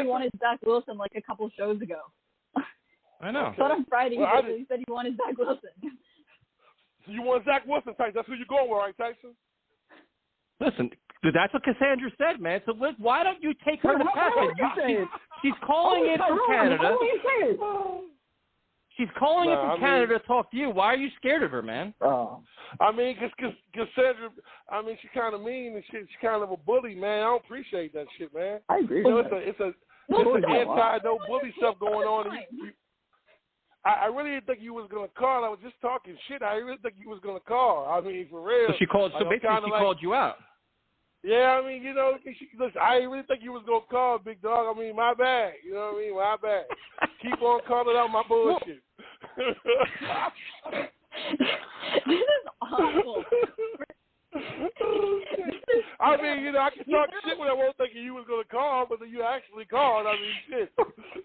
wanted Zach Wilson like a couple shows ago. I know. I thought on Friday he said he wanted Zach Wilson. So you want Zach Wilson, Tyson? That's who you're going with, right, Tyson? Listen, that's what Cassandra said, man. So Liz, why don't you take her to task? She's calling in from Canada. She's calling in from Canada to talk to you. Why are you scared of her, man? I mean, because Cassandra, she's kind of mean and shit. She's kind of a bully, man. I don't appreciate that shit, man. I agree. It's an anti-no bully stuff going on. I really didn't think you was gonna call. I was just talking shit. I really didn't think you was gonna call. I mean, for real. So she called. So basically, she called you out. Yeah, I mean, listen, I didn't really think you was gonna call, big dog. I mean, my bad. You know what I mean? My bad. Keep on calling out my bullshit. This is awful. I mean, I can talk shit when I wasn't thinking you was gonna call, but then you actually called. I mean, shit.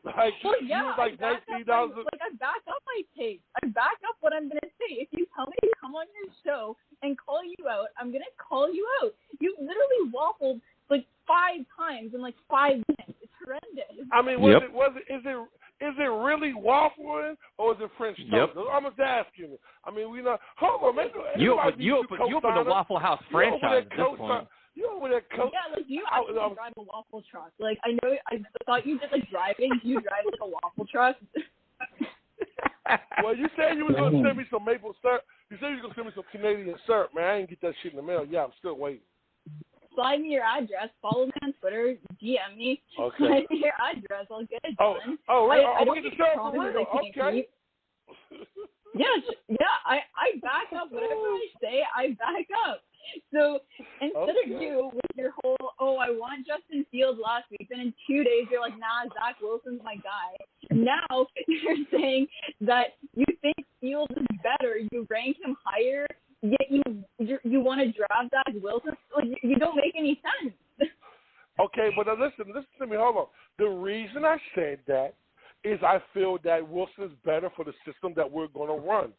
Like, you was like $19. I back up my take. I back up what I'm gonna say. If you tell me to come on your show and call you out, I'm gonna call you out. You literally waffled like 5 times in like 5 minutes. It's horrendous. I mean, is it really waffling or is it French toast? Yep. I'm just asking. I mean, we know. Hold on, man. You opened a Waffle House franchise at this point. You over there, coach? Yeah, like you actually drive a waffle truck. Like I know, I thought you did like driving. You drive like a waffle truck. Well, you said you was gonna send me some maple syrup. You said you was gonna send me some Canadian syrup, man. I didn't get that shit in the mail. Yeah, I'm still waiting. Slide me your address. Follow me on Twitter. DM me. Okay. Slide me your address. I'll get it done. I don't get the make syrup promises for real. I can't keep. Yeah. I back up whatever I say. I back up. So instead of you with your whole, I want Justin Fields last week, then in 2 days you're like, nah, Zach Wilson's my guy. Now you're saying that you think Fields is better, you rank him higher, yet you want to draft Zach Wilson. Like, you don't make any sense. Okay, but now listen to me. Hold on. The reason I said that is I feel that Wilson is better for the system that we're going to run.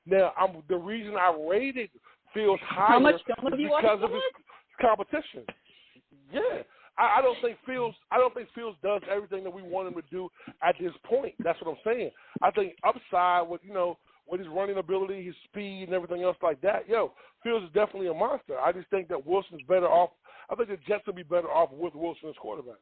Now, the reason I rated Fields higher because of his competition. Yeah, I don't think Fields does everything that we want him to do at this point. That's what I'm saying. I think upside with his running ability, his speed, and everything else like that. Fields is definitely a monster. I just think that Wilson's better off. I think the Jets would be better off with Wilson as quarterback.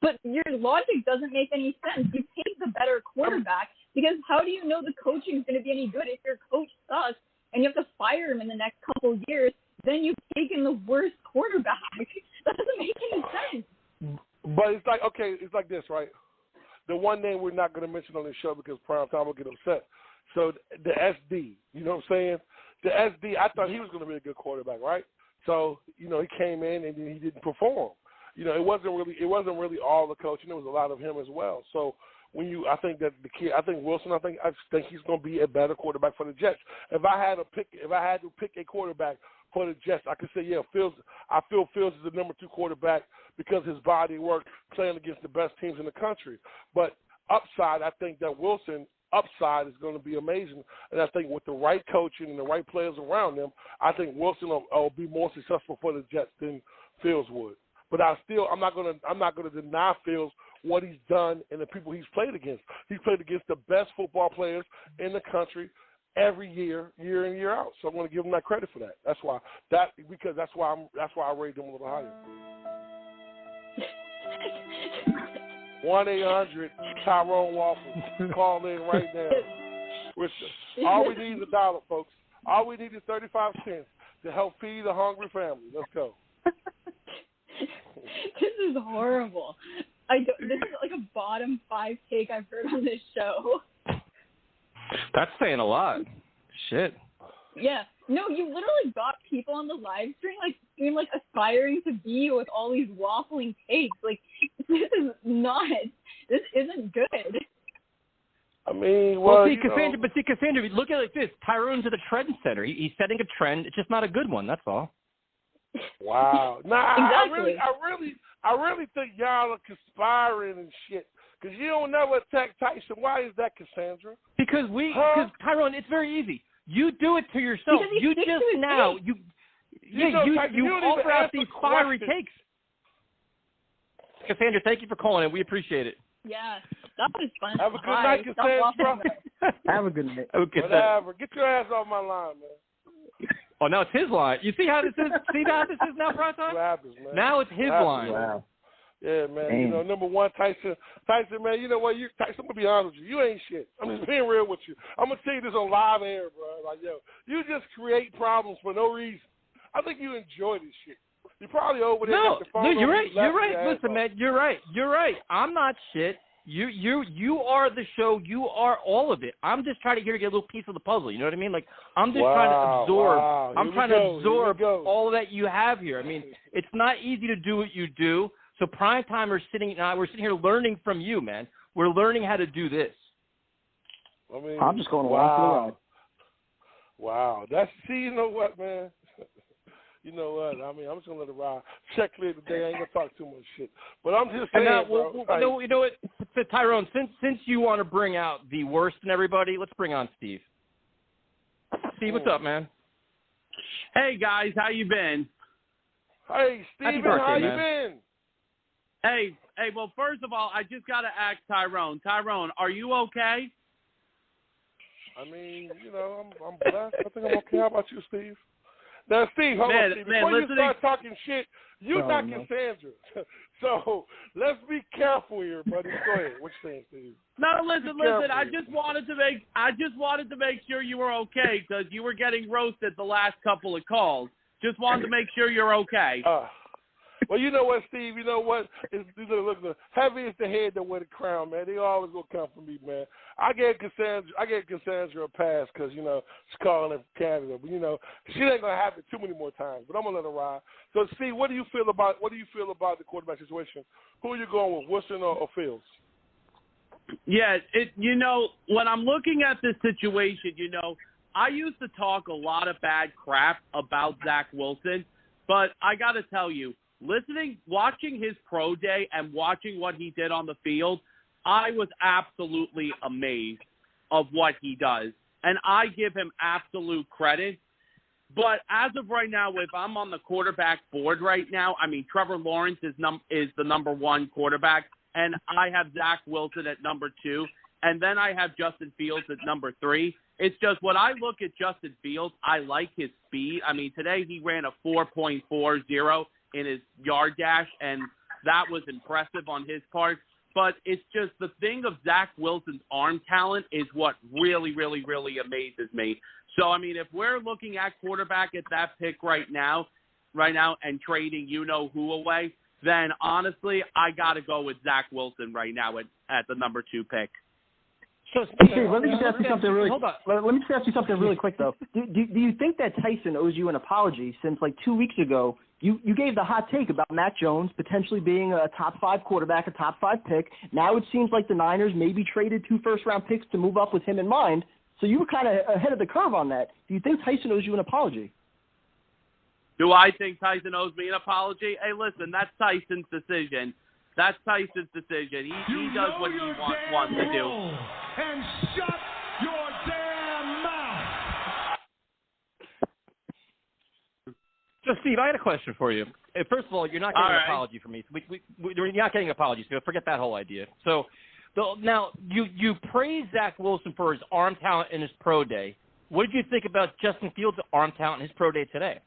But your logic doesn't make any sense. You take the better quarterback because how do you know the coaching is going to be any good if your coach sucks and you have to fire him in the next couple of years? Then you've taken the worst quarterback. That doesn't make any sense. But it's like, okay, it's like this, right? The one name we're not going to mention on this show because prime time will get upset. So the SD, you know what I'm saying? The SD, I thought he was going to be a good quarterback, right? So, you know, he came in and he didn't perform. You know, it wasn't really all the coaching. There was a lot of him as well. So I think Wilson, I think he's going to be a better quarterback for the Jets. If I had to pick a quarterback for the Jets, I could say, yeah, I feel Fields is the number 2 quarterback because his body work playing against the best teams in the country. But upside, I think that Wilson upside is going to be amazing. And I think with the right coaching and the right players around them, I think Wilson will be more successful for the Jets than Fields would. But I'm not going to deny Fields what he's done and the people he's played against. He's played against the best football players in the country every year in, year out. So I'm going to give him that credit for that. That's why I rated him a little higher. 1-800 Waffles. Call in right now. All we need is $1, folks. All we need is 35 cents to help feed a hungry family. Let's go. This is horrible. This is like a bottom 5 take I've heard on this show. That's saying a lot. Shit. Yeah. No, you literally got people on the live stream like aspiring to be you with all these waffling takes. Like, this isn't good. I mean, Cassandra, look at it like this. Tyrone's a trend setter. He's setting a trend. It's just not a good one. That's all. Wow. Nah, exactly. I really think y'all are conspiring and shit. Because you don't never attack Tyson. Why is that, Cassandra? Because Tyrone, it's very easy. You do it to yourself. You just now. You offer out these fiery takes. Cassandra, thank you for calling in. We appreciate it. Yeah, that was fun. Have a good night, Cassandra. Have a good night. Whatever. Get your ass off my line, man. Oh, now it's his line. You see how this is? See how this is now, Prime Time? What happens, man? Now it's his line. Wow. Yeah, man. You know, number 1, Tyson, man, you know what? Tyson, I'm going to be honest with you. You ain't shit. I'm just being real with you. I'm going to tell you this on live air, bro. Like, yo, you just create problems for no reason. I think you enjoy this shit. You're probably over there. No, you're right. You're right. Listen, man, you're right. I'm not shit. You are the show. You are all of it. I'm just trying to get a little piece of the puzzle. You know what I mean? Like, I'm just trying to absorb. I'm trying to absorb all that you have here. I mean, it's not easy to do what you do. So Prime Time we're sitting here learning from you, man. We're learning how to do this. I mean, I'm just going to walk the ride. Wow. You know what, man? You know what? I mean, I'm just going to let it ride. Check clear today. I ain't going to talk too much shit. But I'm just saying, you know what, Tyrone, since you want to bring out the worst in everybody, let's bring on Steve. Steve, what's up, man? Hey, guys. How you been? Hey, Steven, how you been? Hey, well, first of all, I just got to ask Tyrone. Tyrone, are you okay? I mean, you know, I'm blessed. I think I'm okay. How about you, Steve? Now, Steve, hold on, Steve. Before you start talking shit, you're not Cassandra. So let's be careful here, buddy. Go ahead. What you saying, Steve? No, listen. I just wanted to make sure you were okay because you were getting roasted the last couple of calls. Just wanted to make sure you're okay. Well, you know what, Steve? You know what? Look, heavy is the head that wear the crown, man. They always gonna come for me, man. I gave Cassandra a pass because you know she's calling her Canada, but you know she ain't gonna happen too many more times. But I'm gonna let her ride. So, Steve, what do you feel about the quarterback situation? Who are you going with, Wilson or Fields? Yeah, when I'm looking at this situation, I used to talk a lot of bad crap about Zach Wilson, but I got to tell you, watching his pro day and watching what he did on the field, I was absolutely amazed of what he does. And I give him absolute credit. But as of right now, if I'm on the quarterback board right now, I mean, Trevor Lawrence is the number 1 quarterback, and I have Zach Wilson at number 2, and then I have Justin Fields at number 3. It's just when I look at Justin Fields, I like his speed. I mean, today he ran a 4.40 in his yard dash, and That was impressive on his part. But it's just the thing of Zach Wilson's arm talent is what really, really, really amazes me. So, I mean, if we're looking at quarterback at that pick right now and trading you-know-who away, then honestly, I got to go with Zach Wilson right now at the number 2 pick. So, Steve, let me just ask you something really. Hold on. Let me just ask you something really quick, though. Do you think that Tyson owes you an apology since, like, 2 weeks ago, you gave the hot take about Matt Jones potentially being a top 5 quarterback, a top 5 pick. Now it seems like the Niners maybe traded 2 first-round picks to move up with him in mind. So you were kind of ahead of the curve on that. Do you think Tyson owes you an apology? Do I think Tyson owes me an apology? Hey, listen, that's Tyson's decision. That's Tyson's decision. He does what he wants to do. And shut your damn mouth. So, Steve, I had a question for you. First of all, you're not getting an apology from me. You're not getting an apology, so forget that whole idea. So, now, you praise Zach Wilson for his arm talent in his pro day. What did you think about Justin Fields' arm talent in his pro day today?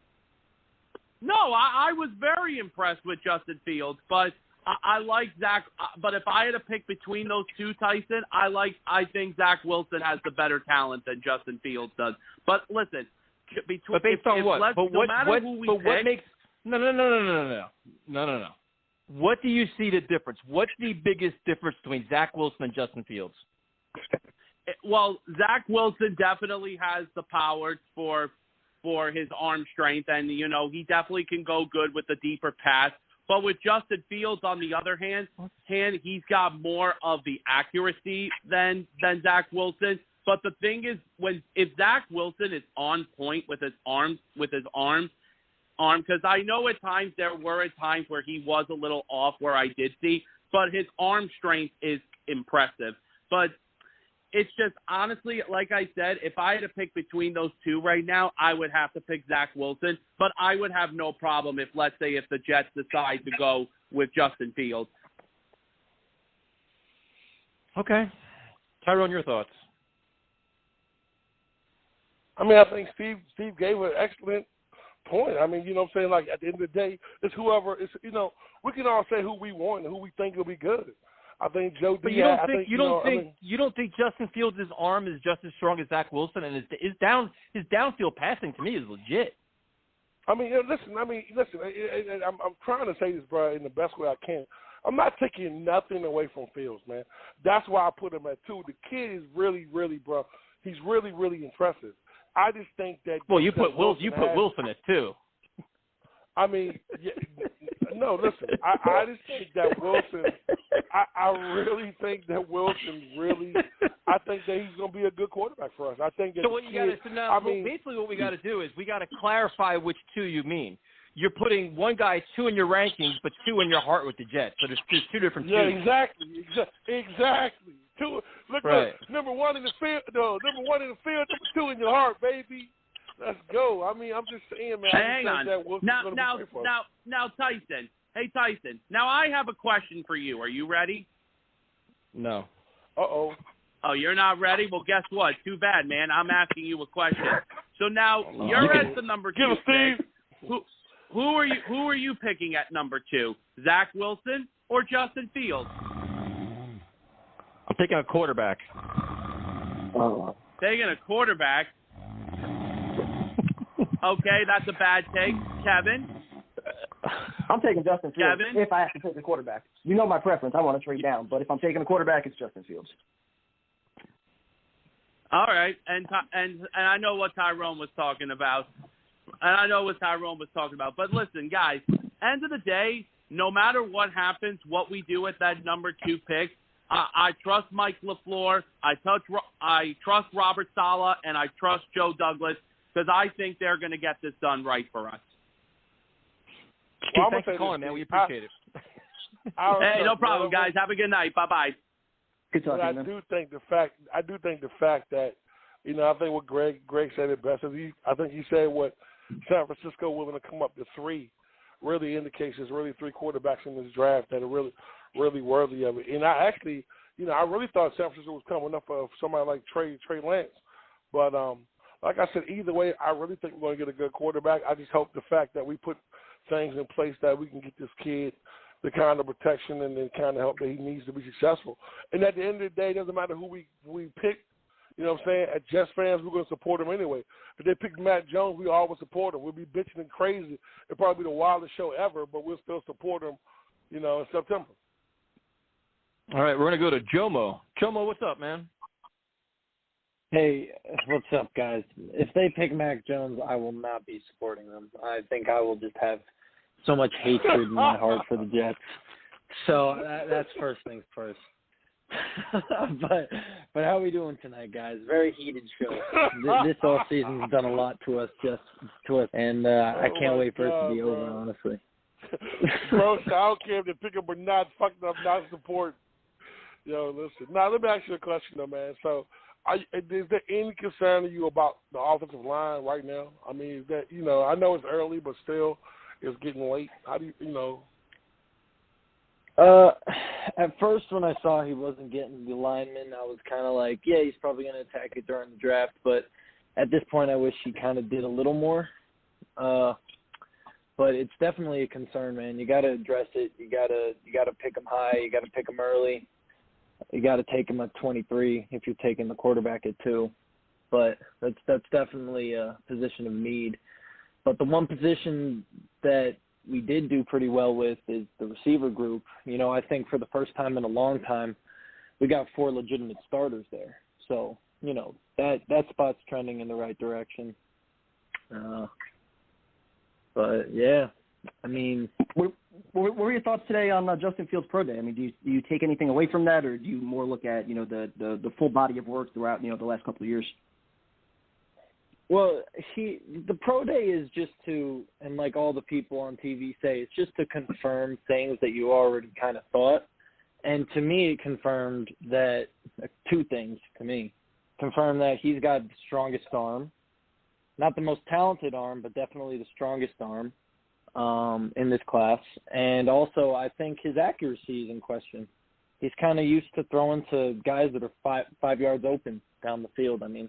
No, I was very impressed with Justin Fields, but I like Zach. But if I had to pick between those two, Tyson, I think Zach Wilson has the better talent than Justin Fields does. But listen, but based on what? No. What do you see the difference? What's the biggest difference between Zach Wilson and Justin Fields? Well, Zach Wilson definitely has the power for his arm strength, and he definitely can go good with the deeper pass. But with Justin Fields, on the other hand, he's got more of the accuracy than Zach Wilson. But the thing is, if Zach Wilson is on point with his arm, because I know at times there were times where he was a little off where I did see, but his arm strength is impressive. But it's just, honestly, like I said, if I had to pick between those two right now, I would have to pick Zach Wilson. But I would have no problem if the Jets decide to go with Justin Fields. Okay. Tyrone, your thoughts? I mean, I think Steve gave an excellent point. I mean, you know what I'm saying? Like, at the end of the day, it's whoever, we can all say who we want and who we think will be good. I think Joe D. But you don't think Justin Fields' arm is just as strong as Zach Wilson, and his downfield passing to me is legit. I mean, listen. I'm trying to say this, bro, in the best way I can. I'm not taking nothing away from Fields, man. That's why I put him at 2. The kid is really, really, bro. He's really, really impressive. I just think that. Well, you put Wilson at 2. I mean, no, listen. I just think that Wilson. I really think that Wilson really. I think that he's going to be a good quarterback for us. I think that. So what you got to basically what we got to do is we got to clarify which 2 you mean. You're putting one guy 2 in your rankings, but 2 in your heart with the Jets. So there's 2 different 2. Yeah, exactly. 2. Look, number 1 in the field. No, number 1 in the field. Number 2 in your heart, baby. Let's go. I mean, I'm just saying, man. Hang on. Now, Tyson. Hey, Tyson. Now, I have a question for you. Are you ready? No. Uh-oh. Oh, you're not ready? Well, guess what? Too bad, man. I'm asking you a question. So now you're at the number 2 pick. Who are you picking at number 2? Zach Wilson or Justin Fields? I'm taking a quarterback. Taking a quarterback. Okay, that's a bad take. Kevin? I'm taking Justin Fields. Kevin? If I have to take a quarterback. You know my preference. I want to trade down. But if I'm taking a quarterback, it's Justin Fields. All right, and I know what Tyrone was talking about. But listen, guys, end of the day, no matter what happens, what we do at that number 2 pick, I trust Mike LaFleur, I trust Robert Saleh, and I trust Joe Douglas, because I think they're going to get this done right for us. Well, thanks for calling, man. We appreciate it. Hey, no problem, guys. Have a good night. Bye-bye. Good talking, I do think the fact that, I think what Greg said it best. I think he said what San Francisco willing to come up to 3 really indicates there's really 3 quarterbacks in this draft that are really, really worthy of it. And I actually, I really thought San Francisco was coming up for somebody like Trey Lance. But like I said, either way, I really think we're going to get a good quarterback. I just hope the fact that we put things in place that we can get this kid the kind of protection and the kind of help that he needs to be successful. And at the end of the day, it doesn't matter who we pick. You know what I'm saying? As Jets fans, we're going to support him anyway. If they pick Mac Jones, we always support him. We'll be bitching and crazy. It'll probably be the wildest show ever, but we'll still support him, in September. All right, we're going to go to Jomo. Jomo, what's up, man? Hey, what's up, guys? If they pick Mac Jones, I will not be supporting them. I think I will just have so much hatred in my heart for the Jets. So that's first things first. but how are we doing tonight, guys? Very heated show. This off season's done a lot to us, and I can't wait for it to be over, honestly. Bro, I don't care if they pick him or not. Fuck them, not support. Listen. Now, let me ask you a question, though, man. So, is there any concern to you about the offensive line right now? I mean, is that, I know it's early, but still, it's getting late. How do you, At first, when I saw he wasn't getting the lineman, I was kind of like, yeah, he's probably going to attack it during the draft. But at this point, I wish he kind of did a little more. But it's definitely a concern, man. You got to address it. You got to pick him high. You got to pick him early. You got to take him at 23 if you're taking the quarterback at 2. But that's definitely a position of need. But the one position that we did do pretty well with is the receiver group. I think for the first time in a long time, we got 4 legitimate starters there. So, that spot's trending in the right direction. But, yeah, I mean. What were your thoughts today on Justin Fields' pro day? I mean, do you take anything away from that, or do you more look at, the full body of work throughout, the last couple of years? Well, the pro day is just to, and like all the people on TV say, it's just to confirm things that you already kind of thought. And to me, it confirmed that 2 things to me. Confirmed that he's got the strongest arm, not the most talented arm, but definitely the strongest arm in this class. And also, I think his accuracy is in question. He's kind of used to throwing to guys that are five yards open down the field. I mean,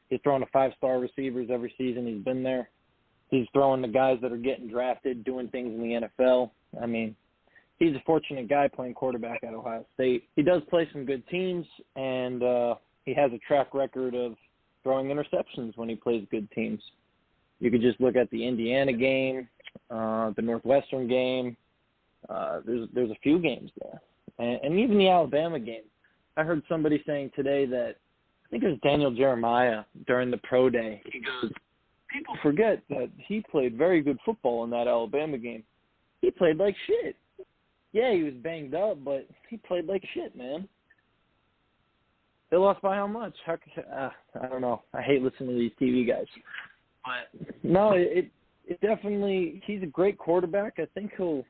he's throwing to 5-star receivers every season he's been there. He's throwing to guys that are getting drafted, doing things in the NFL. I mean, he's a fortunate guy playing quarterback at Ohio State. He does play some good teams, and he has a track record of throwing interceptions when he plays good teams. You could just look at the Indiana game, the Northwestern game. There's a few games there. And even the Alabama game. I heard somebody saying today that, I think it was Daniel Jeremiah during the pro day. He goes, people forget that he played very good football in that Alabama game. He played like shit. Yeah, he was banged up, but he played like shit, man. They lost by how much? I don't know. I hate listening to these TV guys. But no, it definitely. He's a great quarterback. I think he'll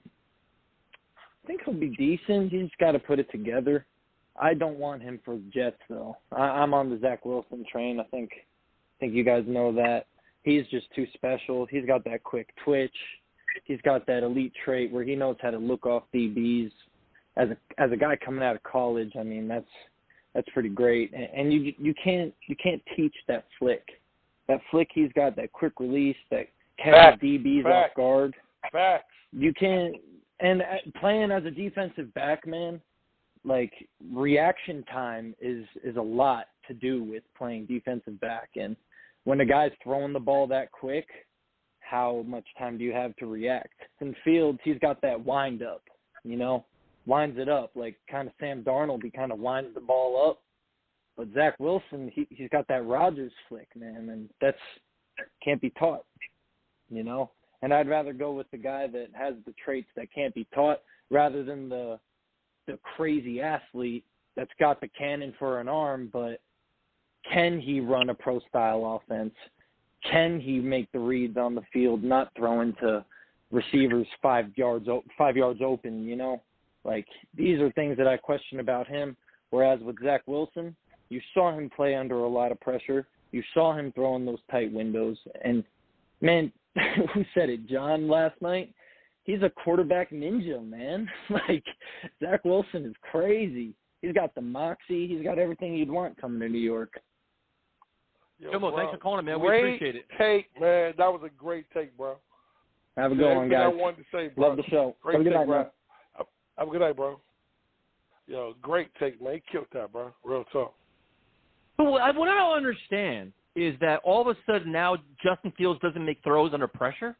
be decent. He's got to put it together. I don't want him for the Jets, though. I'm on the Zach Wilson train. I think you guys know that. He's just too special. He's got that quick twitch. He's got that elite trait where he knows how to look off DBs. As a guy coming out of college, I mean, that's pretty great. And you can't teach that flick. That flick he's got, that quick release, that catches DBs off guard. Facts. You can't. And playing as a defensive back, man, like, reaction time is a lot to do with playing defensive back. And when a guy's throwing the ball that quick, how much time do you have to react? In Fields, he's got that wind up, winds it up. Like kind of Sam Darnold, he kind of winds the ball up. But Zach Wilson, he's got that Rodgers flick, man, and that's can't be taught, And I'd rather go with the guy that has the traits that can't be taught rather than the crazy athlete that's got the cannon for an arm, but can he run a pro-style offense? Can he make the reads on the field, not throwing to receivers 5 yards open, Like, these are things that I question about him, whereas with Zach Wilson, you saw him play under a lot of pressure. You saw him throwing those tight windows. And, man, who said it? John last night? He's a quarterback ninja, man. Like, Zach Wilson is crazy. He's got the moxie. He's got everything you'd want coming to New York. Jomo, thanks for calling, man. We appreciate it. Great take, man. That was a great take, bro. Have a good one, guys. I wanted to say, bro. Love the show. Great Have a good take, night, bro. man. Have a good night, bro. Yo, great take, man. He killed that, bro. Real talk. But what I don't understand is that all of a sudden now Justin Fields doesn't make throws under pressure?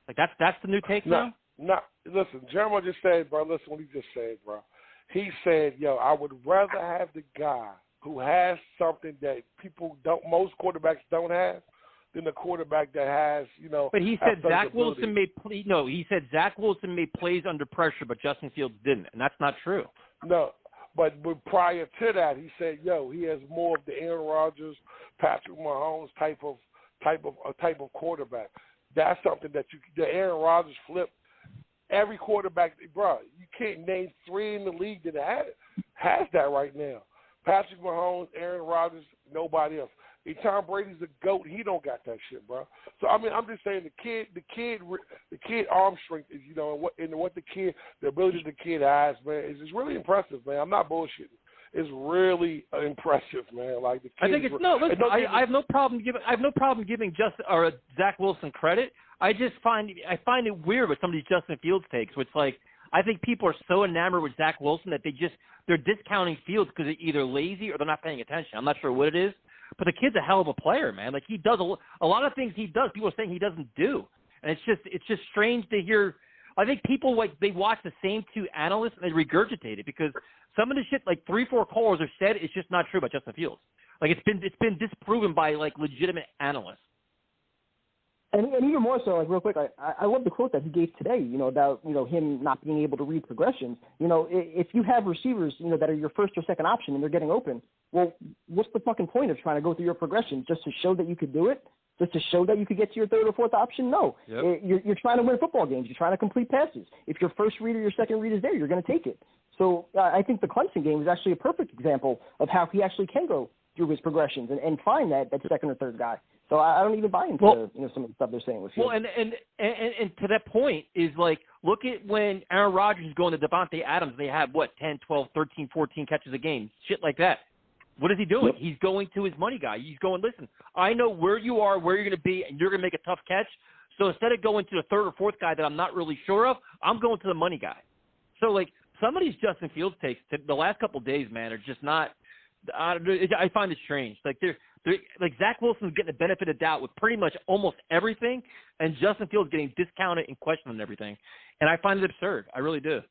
Like, that's the new take now? No, listen, Jeremiah just said, bro, listen what he just said, bro. He said, yo, I would rather have the guy who has something that most quarterbacks don't have than the quarterback that has, But he said Zach Wilson made plays under pressure, but Justin Fields didn't, and that's not true. No, but prior to that, he said, yo, he has more of the Aaron Rodgers, Patrick Mahomes type of quarterback. That's something that the Aaron Rodgers flip. Every quarterback, bro, you can't name 3 in the league that has that right now. Patrick Mahomes, Aaron Rodgers, nobody else. Hey, Tom Brady's a GOAT. He don't got that shit, bro. So I mean, I'm just saying the kid arm strength is, the ability the kid has, man, is really impressive, man. I'm not bullshitting. It's really impressive, man. Like the kid. I think it's no. Listen, I have no problem giving Zach Wilson credit. I find it weird with some of these Justin Fields takes. Which, like, I think people are so enamored with Zach Wilson that they're discounting Fields because they're either lazy or they're not paying attention. I'm not sure what it is, but the kid's a hell of a player, man. Like, he does a lot of things he does. People are saying he doesn't do, and it's just strange to hear. I think people, like, they watch the same 2 analysts and they regurgitate it because some of the shit, like 3-4 callers have said, it's just not true about Justin Fields. Like, it's been disproven by, like, legitimate analysts. And even more so, like, real quick, I love the quote that he gave today, about, him not being able to read progressions. If you have receivers, that are your first or second option and they're getting open, well, what's the fucking point of trying to go through your progressions? Just to show that you could do it? Just to show that you could get to your third or fourth option? No. Yep. You're trying to win football games. You're trying to complete passes. If your first read or your second read is there, you're going to take it. So I think the Clemson game is actually a perfect example of how he actually can go through his progressions and find that second or third guy. So I don't even buy into some of the stuff they're saying with Fields. Well, and to that point is, like, look at when Aaron Rodgers is going to Devontae Adams, they have, 10, 12, 13, 14 catches a game, shit like that. What is he doing? Yep. He's going to his money guy. He's going, listen, I know where you are, where you're going to be, and you're going to make a tough catch. So instead of going to the third or fourth guy that I'm not really sure of, I'm going to the money guy. So, like, some of these Justin Fields takes the last couple of days, man, are just not I find it strange. Like, they're like, Zach Wilson's getting the benefit of doubt with pretty much almost everything, and Justin Fields getting discounted and questioned and everything. And I find it absurd. I really do.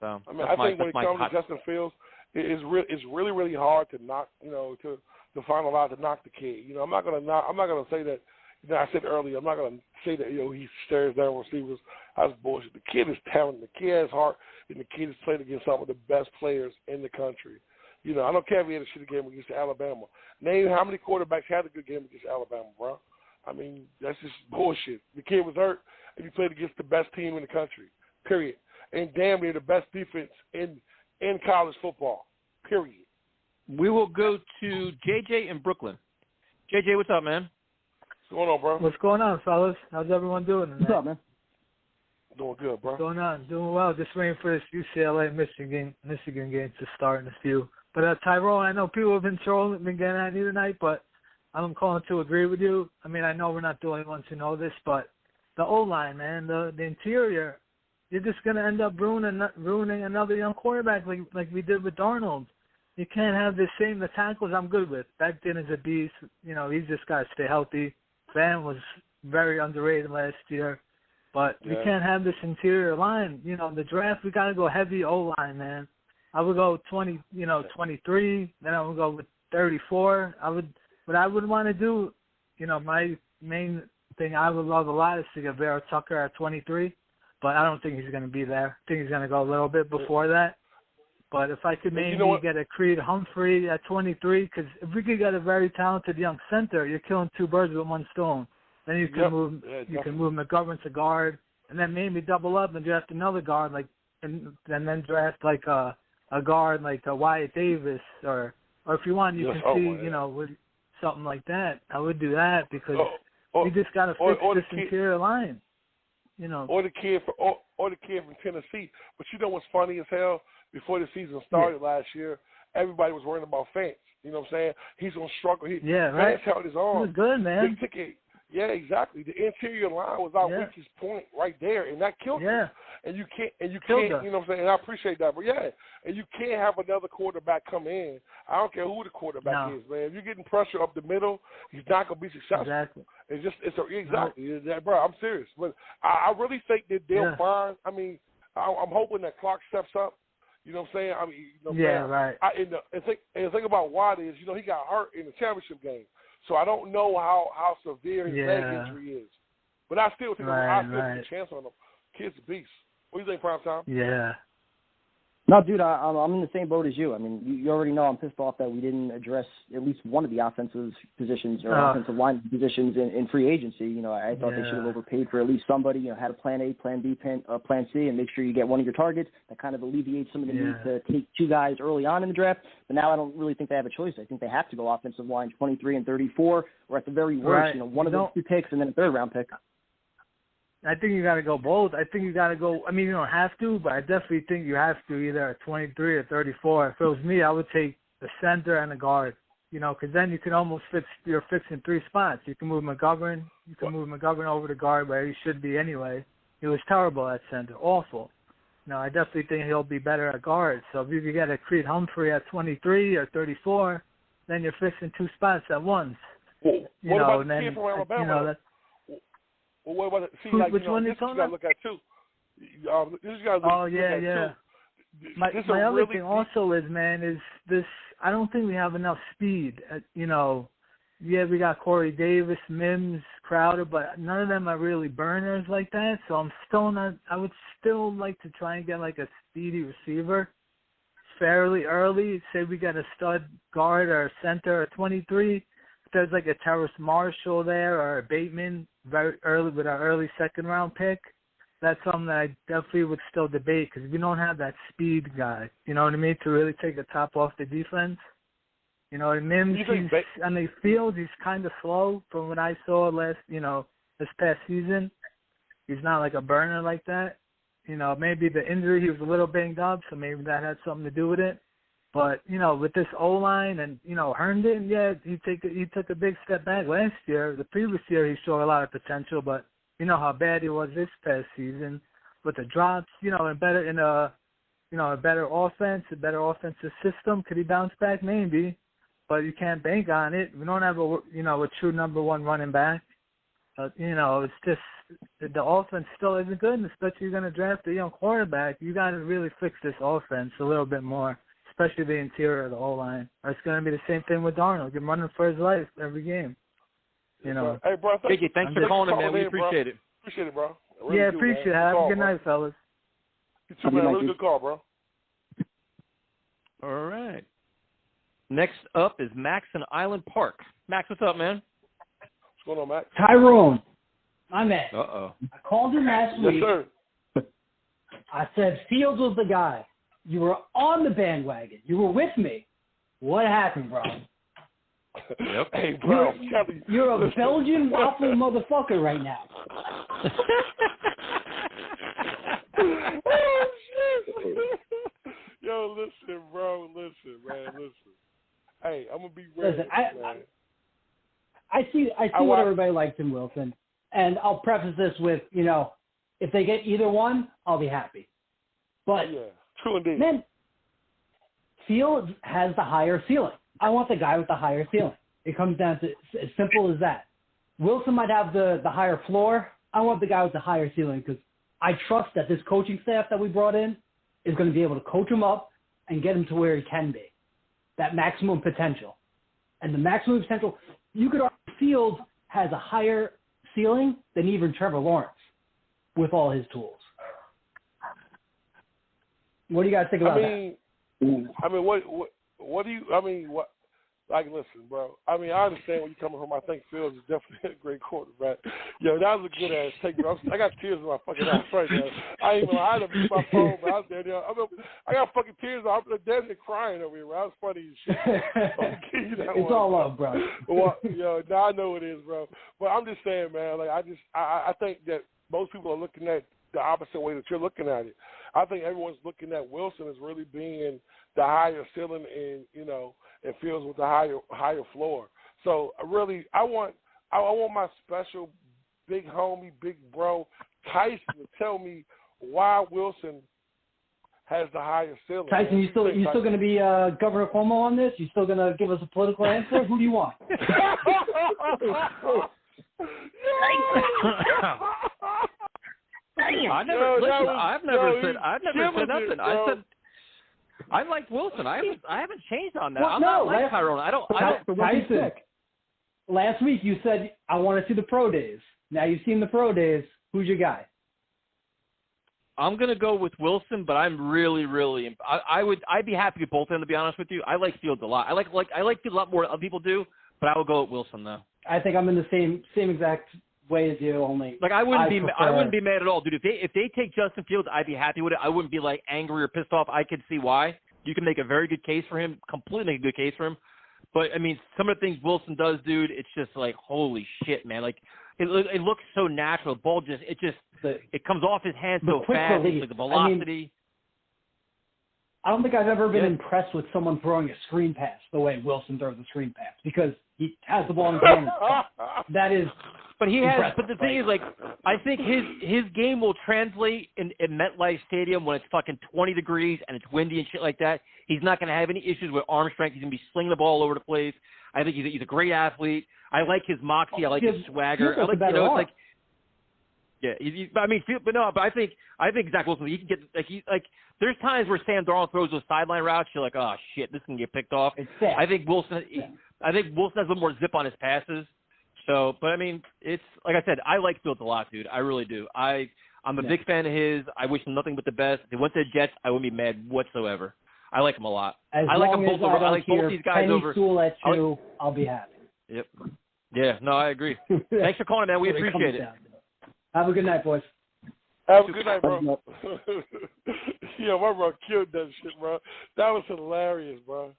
So I mean, I think when it comes to Justin Fields, it's really, really hard to knock, to find a lot to knock the kid. I'm not gonna say that. I said earlier, I'm not gonna say that he stares down receivers. That's bullshit. The kid is talented. The kid has heart, and the kid has played against some of the best players in the country. I don't care if he had a shitty game against Alabama. Name how many quarterbacks had a good game against Alabama, bro. I mean, that's just bullshit. The kid was hurt, and he played against the best team in the country, period. And damn near the best defense in college football, period. We will go to JJ in Brooklyn. JJ, what's up, man? What's going on, bro? What's going on, fellas? How's everyone doing tonight? What's up, man? Doing good, bro. What's going on? Doing well. Just waiting for this UCLA-Michigan game to start in a few. But, Tyrone, I know people have been getting at you tonight, but I'm calling to agree with you. I mean, I know we're not the only ones who know this, but the O-line, man, the interior, you're just going to end up ruining another young quarterback like we did with Darnold. You can't have the tackles I'm good with. Becton is a beast. He's just got to stay healthy. Van was very underrated last year. But we can't have this interior line. The draft, we got to go heavy O-line, man. I would go 23, then I would go with 34. What I would want to do, my main thing I would love a lot is to get Vera Tucker at 23, but I don't think he's going to be there. I think he's going to go a little bit before that. But if I could maybe get a Creed Humphrey at 23, because if we could get a very talented young center, you're killing 2 birds with 1 stone. Then you can move McGovern to guard, and then maybe double up and draft another guard, and then draft like a guard like a Wyatt Davis, or if you want, you can see with something like that. I would do that because we just got to fix this interior line. Or the kid from Tennessee. But what's funny as hell? Before the season started last year, everybody was worrying about Fance. You know what I'm saying? He's gonna struggle. Fance held his own. He was good, man. Big ticket. Yeah, exactly. The interior line was our weakest point right there, and that killed us. And you can't, you know what I'm saying? And I appreciate that, but and you can't have another quarterback come in. I don't care who the quarterback is, man. If you're getting pressure up the middle, he's not going to be successful. Exactly. Bro, I'm serious. But I really think that they'll find. I mean, I'm hoping that Clark steps up. You know what I'm saying? I mean, you know, right. And the thing about Watt is, he got hurt in the championship game. So I don't know how severe his leg injury is. But I still think I still take a chance on him. Kid's a beast. What do you think, Prime Time? Yeah. No, dude, I'm in the same boat as you. I mean, you already know I'm pissed off that we didn't address at least one of the offensive positions or offensive line positions in free agency. You know, I thought they should have overpaid for at least somebody. You know, had a plan A, plan B, plan C, and make sure you get one of your targets. That kind of alleviates some of the need to take two guys early on in the draft. But now I don't really think they have a choice. I think they have to go offensive line 23 and 34, or at the very worst, one of those two picks and then a third-round pick. I think you got to go both. I think you got to go. I mean, you don't have to, but I definitely think you have to either at 23 or 34. If it was me, I would take the center and the guard. You know, because then you can almost you're fixing three spots. You can move McGovern. You can move McGovern over to guard where he should be anyway. He was terrible at center, awful. No, I definitely think he'll be better at guard. So if you could get a Creed Humphrey at 23 or 34, then you're fixing two spots at once. Well, what about the kid from Alabama? You know, well, what about it? See, which one this you got to look at too. This you got to look at too. My other thing also is, man, is this. I don't think we have enough speed. You know, we got Corey Davis, Mims, Crowder, but none of them are really burners like that. So I'm still not. I would still like to try and get like a speedy receiver fairly early. Say we got a stud guard or center at 23. There's like a Terrace Marshall there or a Bateman very early with our early second-round pick. That's something that I definitely would still debate because we don't have that speed guy, you know what I mean, to really take the top off the defense. You know, and Mims, on the field, he's kind of slow from what I saw this past season. He's not like a burner like that. You know, maybe the injury, he was a little banged up, so maybe that had something to do with it. But, you know, with this O-line and, Herndon, he took a big step back last year. The previous year he showed a lot of potential, but you know how bad he was this past season with the drops, a better offense, a better offensive system. Could he bounce back? Maybe, but you can't bank on it. We don't have a true number one running back. It's just the offense still isn't good, and especially you're going to draft a young quarterback. You got to really fix this offense a little bit more. Especially the interior of the O-line. Or it's going to be the same thing with Darnold. He's running for his life every game. Hey, bro. Thanks for calling in, man. We appreciate it. Appreciate it, bro. Appreciate it. Have a good night, fellas. You too, man. Really good call, bro. All right. Next up is Max in Island Park. Max, what's up, man? What's going on, Max? Tyrone, my man. Uh-oh. I called him last week. Yes, sir. I said Fields was the guy. You were on the bandwagon. You were with me. What happened, bro? Yep. Hey, bro. You're a Belgian waffle motherfucker right now. Oh, shit. Yo, listen, bro. Listen, man. Hey, I'm going to be real. Listen, I see what everybody likes in Wilson. And I'll preface this with, if they get either one, I'll be happy. But true indeed. Man, Fields has the higher ceiling. I want the guy with the higher ceiling. It comes down to as simple as that. Wilson might have the higher floor. I want the guy with the higher ceiling because I trust that this coaching staff that we brought in is going to be able to coach him up and get him to where he can be, that maximum potential. And the maximum potential, you could argue Fields has a higher ceiling than even Trevor Lawrence with all his tools. What do you guys think about that? Listen, bro. I understand where you're coming from. I think Fields is definitely a great quarterback. Yo, that was a good ass take, bro. I got tears in my fucking eyes right now. I ain't even I had to beat my phone, but I was there. I got fucking tears. I'm dead and crying over here, bro. That was funny as shit. It's all love, bro. Well, now I know it is, bro. But I'm just saying, man. I think that most people are looking at the opposite way that you're looking at it. I think everyone's looking at Wilson as really being the higher ceiling and Fields with the higher floor. So really, I want I want my special big homie, big bro, Tyson to tell me why Wilson has the higher ceiling. Tyson, you still going to be Governor Cuomo on this? You still going to give us a political answer? Who do you want? I've never said nothing. I said I liked Wilson. I haven't changed on that. Well, I'm not like Tyrone. I don't. Tyson, last week you said I want to see the pro days. Now you've seen the pro days. Who's your guy? I'm gonna go with Wilson, but I'm really. I'd be happy with both of them, to be honest with you. I like Fields a lot. I like Fields a lot more than other people do, but I will go with Wilson though. I think I'm in the same exact way as you. Only I wouldn't be mad at all, dude. If they take Justin Fields, I'd be happy with it. I wouldn't be like angry or pissed off. I could see why. You can make a very good case for him. Completely make a good case for him. But I mean, some of the things Wilson does, dude, it's just like holy shit, man. Like it looks so natural. The ball it comes off his hand so fast. Like the velocity. I don't think I've ever been impressed with someone throwing a screen pass the way Wilson throws a screen pass because he has the ball in his hand. That is. But he impressive. has. But the thing is, like, I think his game will translate in MetLife Stadium when it's fucking 20 degrees and it's windy and shit like that. He's not going to have any issues with arm strength. He's going to be slinging the ball all over the place. I think he's a great athlete. I like his moxie. I like his swagger. I like, it's like. Yeah, but I think Zach Wilson. He can get there's times where Sam Darnold throws those sideline routes. You're like, oh shit, this can get picked off. I think Wilson has a little more zip on his passes. So, but I mean, it's like I said, I like Fields a lot, dude. I really do. I'm a big fan of his. I wish him nothing but the best. If he went to the Jets, I wouldn't be mad whatsoever. I like him a lot. I like them both. I like both these guys over. At you, I'll be happy. Yep. Yeah. No, I agree. Thanks for calling, man. We appreciate it. Have a good night, boys. Have a good night, bro. Yeah, my bro killed that shit, bro. That was hilarious, bro.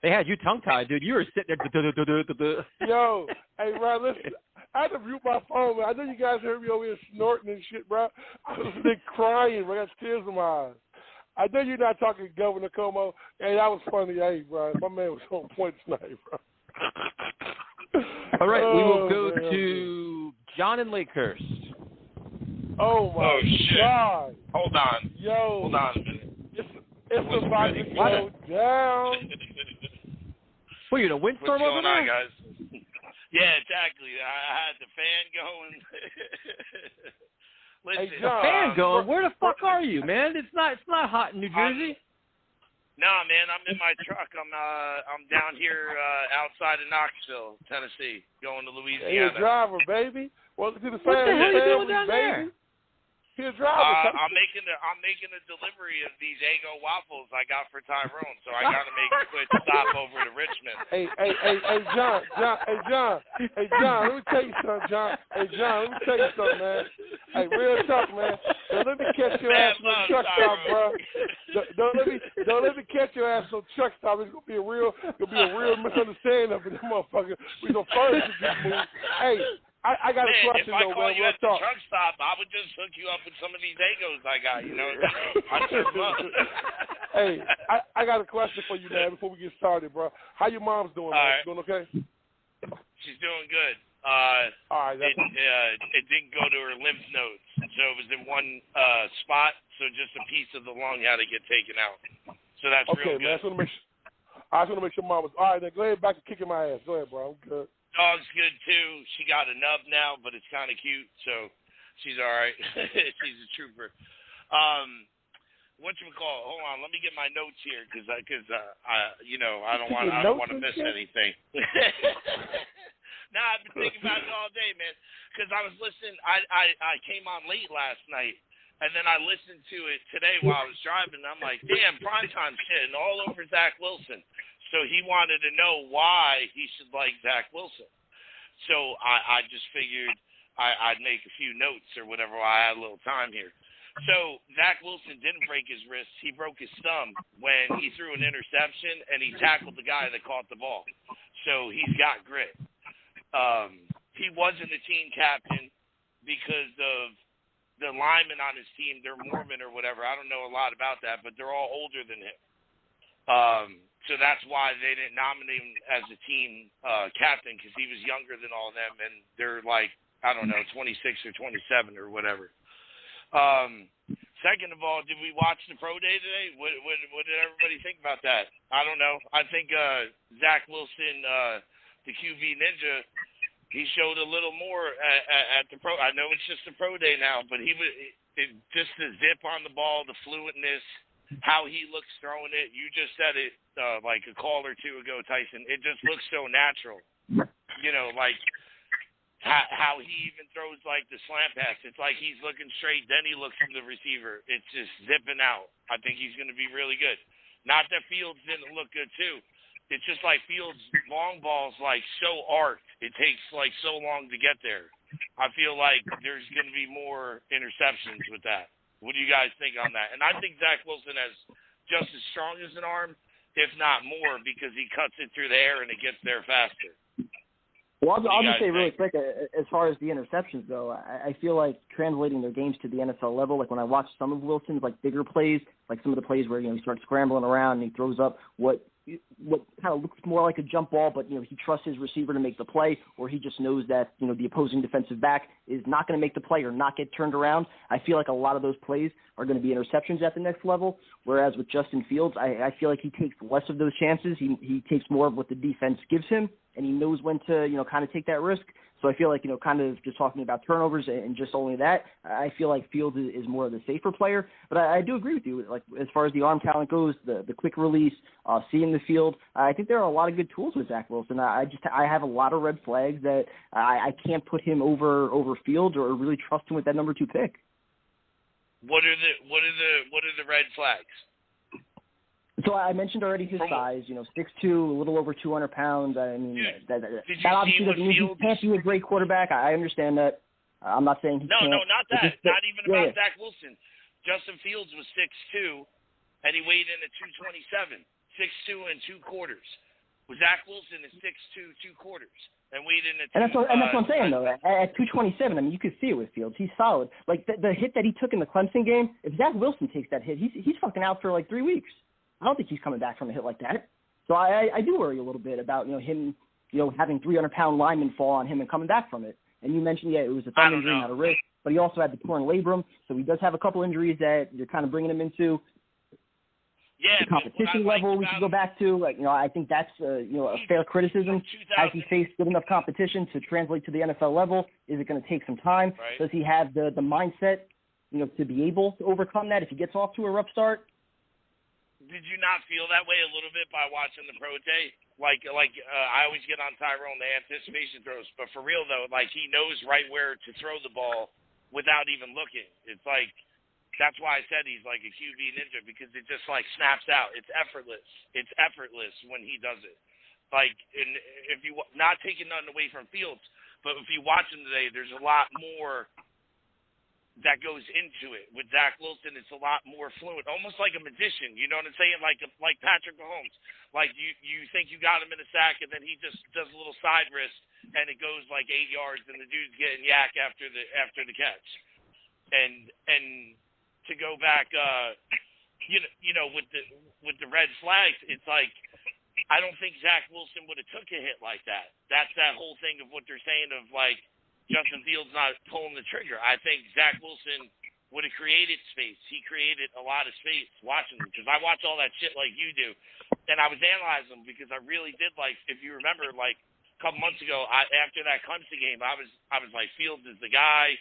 They had you tongue-tied, dude. You were sitting there. Yo, hey, bro, listen. I had to mute my phone, man. I know you guys heard me over here snorting and shit, bro. I was crying, bro. I got tears in my eyes. I know you're not talking to Governor Cuomo. Hey, that was funny. Hey, bro, my man was on point tonight, bro. All right, we will go to John in Lakehurst. Oh, my God. Hold on. Yo. Hold on a minute. It's about to go down. What, you in a windstorm over there? What's going on, guys? Yeah, exactly. I had the fan going. Listen, hey, John, fan going? Where the fuck are you, man? It's not hot in New Jersey. Nah, man, I'm in my truck. I'm down here outside of Knoxville, Tennessee, going to Louisiana. Hey, you're a driver, baby. Welcome to the family. What the hell are you doing down baby. there? He's a driver. I'm making a delivery of these Eggo waffles I got for Tyrone, so I got to make a quick stop over to Richmond. Hey, John. Let me tell you something, John. Hey, John, let me tell you something, man. Hey, real talk, man. Don't let me catch your ass on the truck stop, bro. Don't let me catch your ass on the truck stop. It's gonna be a real misunderstanding up in this motherfucker. We gonna further this move. Hey. I got a question, though, man. If I call you at the truck stop, I would just hook you up with some of these Eggos I got, you know? I'd serve them up. Hey, I got a question for you, man, before we get started, bro. How your mom's doing, man? She doing okay? She's doing good. All right. It didn't go to her lymph nodes, so it was in one spot, so just a piece of the lung had to get taken out. So that's real good. Man, I just want to make sure mom was all right. Then go ahead back to kicking my ass. Go ahead, bro. I'm good. Dog's good too. She got a nub now, but it's kind of cute, so she's all right. She's a trooper. Whatchamacallit? Hold on, let me get my notes here because I don't want to miss anything. Nah, I've been thinking about it all day, man. Because I was listening. I came on late last night, and then I listened to it today while I was driving. And I'm like, damn, primetime's hitting all over Zach Wilson. So he wanted to know why he should like Zach Wilson. So I just figured I'd make a few notes or whatever while I had a little time here. So Zach Wilson didn't break his wrist. He broke his thumb when he threw an interception and he tackled the guy that caught the ball. So he's got grit. He wasn't a team captain because of the linemen on his team. They're Mormon or whatever. I don't know a lot about that, but they're all older than him. So that's why they didn't nominate him as the team captain, because he was younger than all of them, and they're like, I don't know, 26 or 27 or whatever. Second of all, did we watch the pro day today? What did everybody think about that? I don't know. I think Zach Wilson, the QB ninja, he showed a little more at the pro. I know it's just a pro day now, but just the zip on the ball, the fluentness, how he looks throwing it. You just said it like a call or two ago, Tyson. It just looks so natural. You know, like how he even throws like the slant pass. It's like he's looking straight, then he looks to the receiver. It's just zipping out. I think he's going to be really good. Not that Fields didn't look good too. It's just like Fields' long balls like so arced. It takes like so long to get there. I feel like there's going to be more interceptions with that. What do you guys think on that? And I think Zach Wilson has just as strong as an arm, if not more, because he cuts it through the air and it gets there faster. Well, I'll just say really quick, as far as the interceptions go, I feel like translating their games to the NFL level, like when I watch some of Wilson's like bigger plays, like some of the plays where, you know, he starts scrambling around and he throws up what kind of looks more like a jump ball, but, you know, he trusts his receiver to make the play, or he just knows that, you know, the opposing defensive back is not going to make the play or not get turned around. I feel like a lot of those plays are going to be interceptions at the next level, whereas with Justin Fields, I feel like he takes less of those chances. He takes more of what the defense gives him, and he knows when to, you know, kind of take that risk. So I feel like, you know, kind of just talking about turnovers and just only that, I feel like Fields is more of the safer player. But I do agree with you. Like, as far as the arm talent goes, the quick release, seeing the field, I think there are a lot of good tools with Zach Wilson. I have a lot of red flags that I can't put him over Fields or really trust him with that number 2 pick. What are the red flags? So I mentioned already his size, you know, 6'2", a little over 200 pounds. I mean, that obviously doesn't mean he can't be a great quarterback. I understand that. I'm not saying he can't. No, not that. Not even about Zach Wilson. Justin Fields was 6'2", and he weighed in at 227. 6'2" and 2 quarters. Zach Wilson is 6'2", 2 quarters, and weighed in at 2. And that's what I'm saying, though. At 227, I mean, you could see it with Fields. He's solid. Like, the hit that he took in the Clemson game, if Zach Wilson takes that hit, he's fucking out for like 3 weeks. I don't think he's coming back from a hit like that. So I do worry a little bit about, you know, him, you know, having 300-pound linemen fall on him and coming back from it. And you mentioned, it was a thumb injury, not a wrist, but he also had the torn labrum, so he does have a couple injuries that you're kind of bringing him into. The competition level we can go back to, like, you know, I think that's you know, a fair criticism. Has he faced good enough competition to translate to the NFL level? Is it going to take some time? Right. Does he have the mindset, you know, to be able to overcome that if he gets off to a rough start? Did you not feel that way a little bit by watching the pro day? Like I always get on Tyrone, the anticipation throws, but for real though, like he knows right where to throw the ball without even looking. It's like, that's why I said he's like a QB ninja, because it just like snaps out. It's effortless. It's effortless when he does it. Like, and if you not taking nothing away from Fields, but if you watch him today, there's a lot more that goes into it. With Zach Wilson, it's a lot more fluid, almost like a magician. You know what I'm saying? Like Patrick Mahomes. Like you think you got him in a sack, and then he just does a little side wrist, and it goes like 8 yards, and the dude's getting yak after the catch. And to go back, you know, with the red flags, it's like, I don't think Zach Wilson would have took a hit like that. That's that whole thing of what they're saying of like, Justin Fields not pulling the trigger. I think Zach Wilson would have created space. He created a lot of space watching him, because I watch all that shit like you do, and I was analyzing him because I really did like. If you remember, like a couple months ago, after that Clemson game, I was like, Fields is the guy.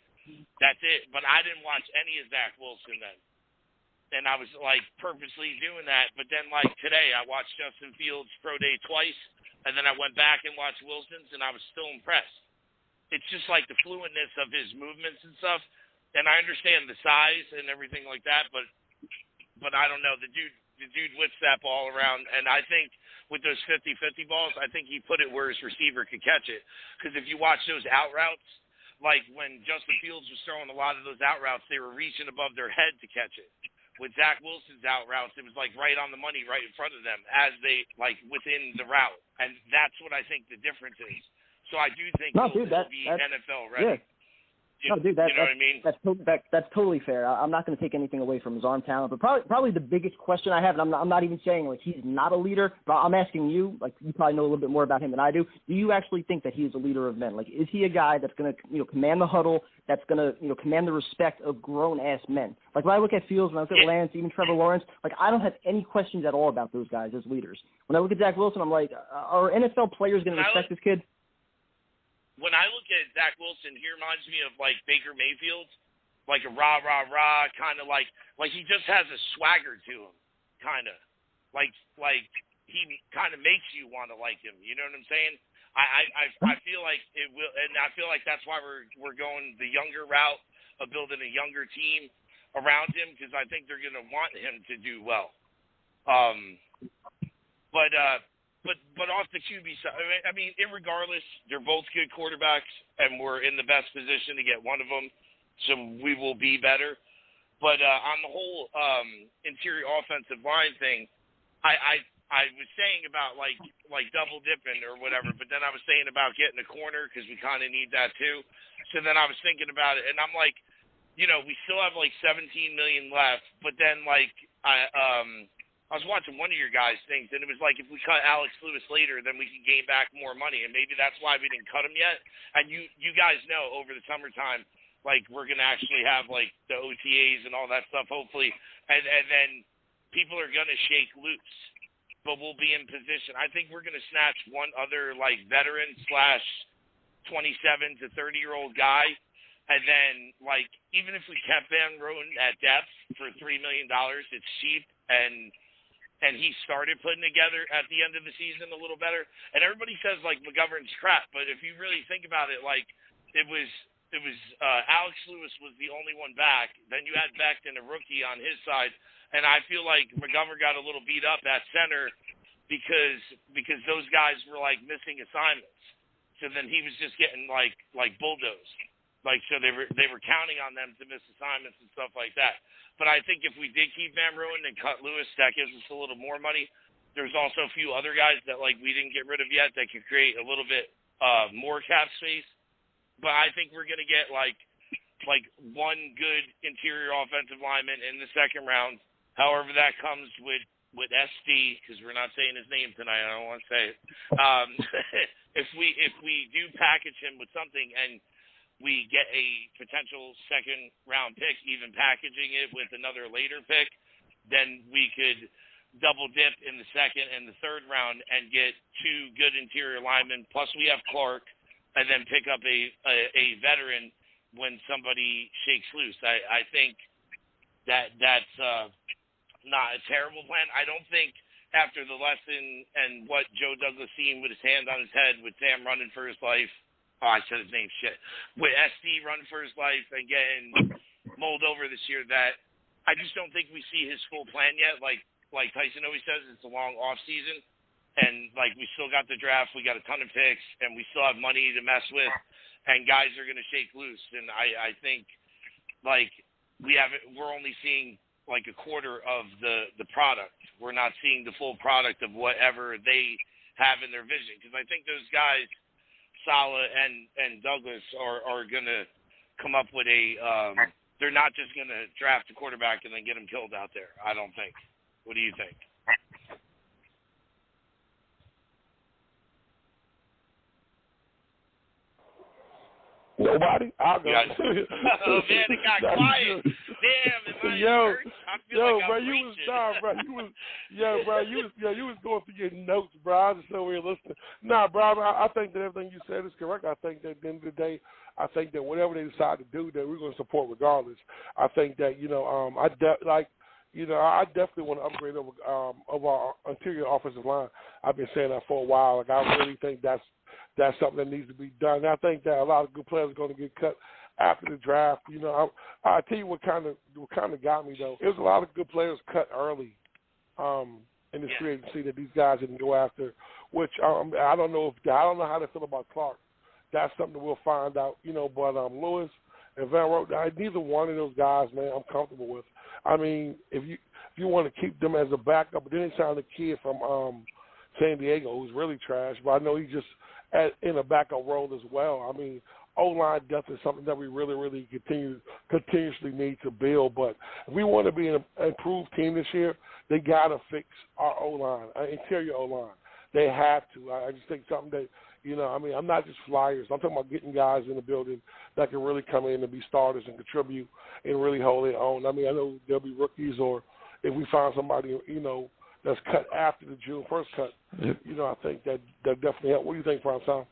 That's it. But I didn't watch any of Zach Wilson then, and I was like purposely doing that. But then like today, I watched Justin Fields pro day twice, and then I went back and watched Wilson's, and I was still impressed. It's just like the fluidness of his movements and stuff. And I understand the size and everything like that, but I don't know. The dude whips that ball around, and I think with those 50-50 balls, I think he put it where his receiver could catch it. Because if you watch those out routes, like when Justin Fields was throwing a lot of those out routes, they were reaching above their head to catch it. With Zach Wilson's out routes, it was like right on the money, right in front of them, as they like within the route. And that's what I think the difference is. So I do think he'll be NFL ready. No, dude, you know what I mean? That's totally fair. I'm not going to take anything away from his arm talent, but probably the biggest question I have, and I'm not even saying like he's not a leader, but I'm asking you, like you probably know a little bit more about him than I do. Do you actually think that he is a leader of men? Like, is he a guy that's going to command the huddle, that's going to command the respect of grown ass men? Like when I look at Fields, when I look at Lance, even Trevor Lawrence, like I don't have any questions at all about those guys as leaders. When I look at Zach Wilson, I'm like, are NFL players going to respect this kid? When I look at Zach Wilson, he reminds me of like Baker Mayfield, like a rah kind of like he just has a swagger to him, kind of like he kind of makes you want to like him. You know what I'm saying? I feel like it will, and I feel like that's why we're going the younger route of building a younger team around him, because I think they're going to want him to do well. But off the QB side, I mean, irregardless, they're both good quarterbacks, and we're in the best position to get one of them, so we will be better. But on the whole interior offensive line thing, I was saying about like double dipping or whatever, but then I was saying about getting a corner because we kind of need that too. So then I was thinking about it, and I'm like, we still have like $17 million left, but then like I was watching one of your guys' things, and it was like if we cut Alex Lewis later, then we can gain back more money, and maybe that's why we didn't cut him yet. And you guys know over the summertime, like we're gonna actually have like the OTAs and all that stuff, hopefully, and then people are gonna shake loose, but we'll be in position. I think we're gonna snatch one other like veteran / 27 to 30-year-old guy, and then like even if we kept Van Roten at depth for $3 million, it's cheap and he started putting together at the end of the season a little better. And everybody says like McGovern's crap, but if you really think about it, like it was Alex Lewis was the only one back. Then you had Becton, a rookie, on his side, and I feel like McGovern got a little beat up at center because those guys were like missing assignments. So then he was just getting like bulldozed. Like, so they were counting on them to miss assignments and stuff like that. But I think if we did keep Van Roten and cut Lewis, that gives us a little more money. There's also a few other guys that like we didn't get rid of yet that could create a little bit more cap space. But I think we're gonna get like one good interior offensive lineman in the second round. However that comes with SD, because we're not saying his name tonight. I don't want to say it. If we do package him with something and we get a potential second-round pick, even packaging it with another later pick, then we could double dip in the second and the third round and get two good interior linemen. Plus we have Clark, and then pick up a veteran when somebody shakes loose. I think that's not a terrible plan. I don't think after the lesson and what Joe Douglas seen with his hand on his head with Sam running for his life, I said his name, shit. With SD running for his life and getting mulled over this year, that I just don't think we see his full plan yet. Like Tyson always says, it's a long off season, and like we still got the draft, we got a ton of picks, and we still have money to mess with, and guys are going to shake loose. And I think like we're only seeing like a quarter of the product. We're not seeing the full product of whatever they have in their vision, because I think those guys, Saleh and Douglas, are going to come up with they're not just going to draft a quarterback and then get him killed out there. I don't think. What do you think? Nobody? I'll go. Oh, man, it got quiet. Damn, I feel like I'm preaching. You was going through your notes, bro. I was just over here listening. Nah, bro, I think that everything you said is correct. I think that at the end of the day, I think that whatever they decide to do, that we're going to support regardless. I think that, I definitely want to upgrade of our interior offensive line. I've been saying that for a while. Like, I really think that's something that needs to be done. And I think that a lot of good players are going to get cut after the draft. I'll tell you what kind of got me though. There's a lot of good players cut early in this free agency that these guys didn't go after. Which I don't know how they feel about Clark. That's something we'll find out. But Lewis and Van Roten, neither one of those guys, man, I'm comfortable with. I mean, if you want to keep them as a backup, but then they signed a kid from San Diego who's really trash, but I know he's just in a backup role as well. I mean, O-line depth is something that we really, really continuously need to build. But if we want to be an improved team this year, they got to fix our O-line, interior O-line. They have to. I just think something that, I'm not just flyers. I'm talking about getting guys in the building that can really come in and be starters and contribute and really hold their own. I know there'll be rookies, or if we find somebody, that's cut after the June 1st cut, I think that definitely helps. What do you think, Prime Time?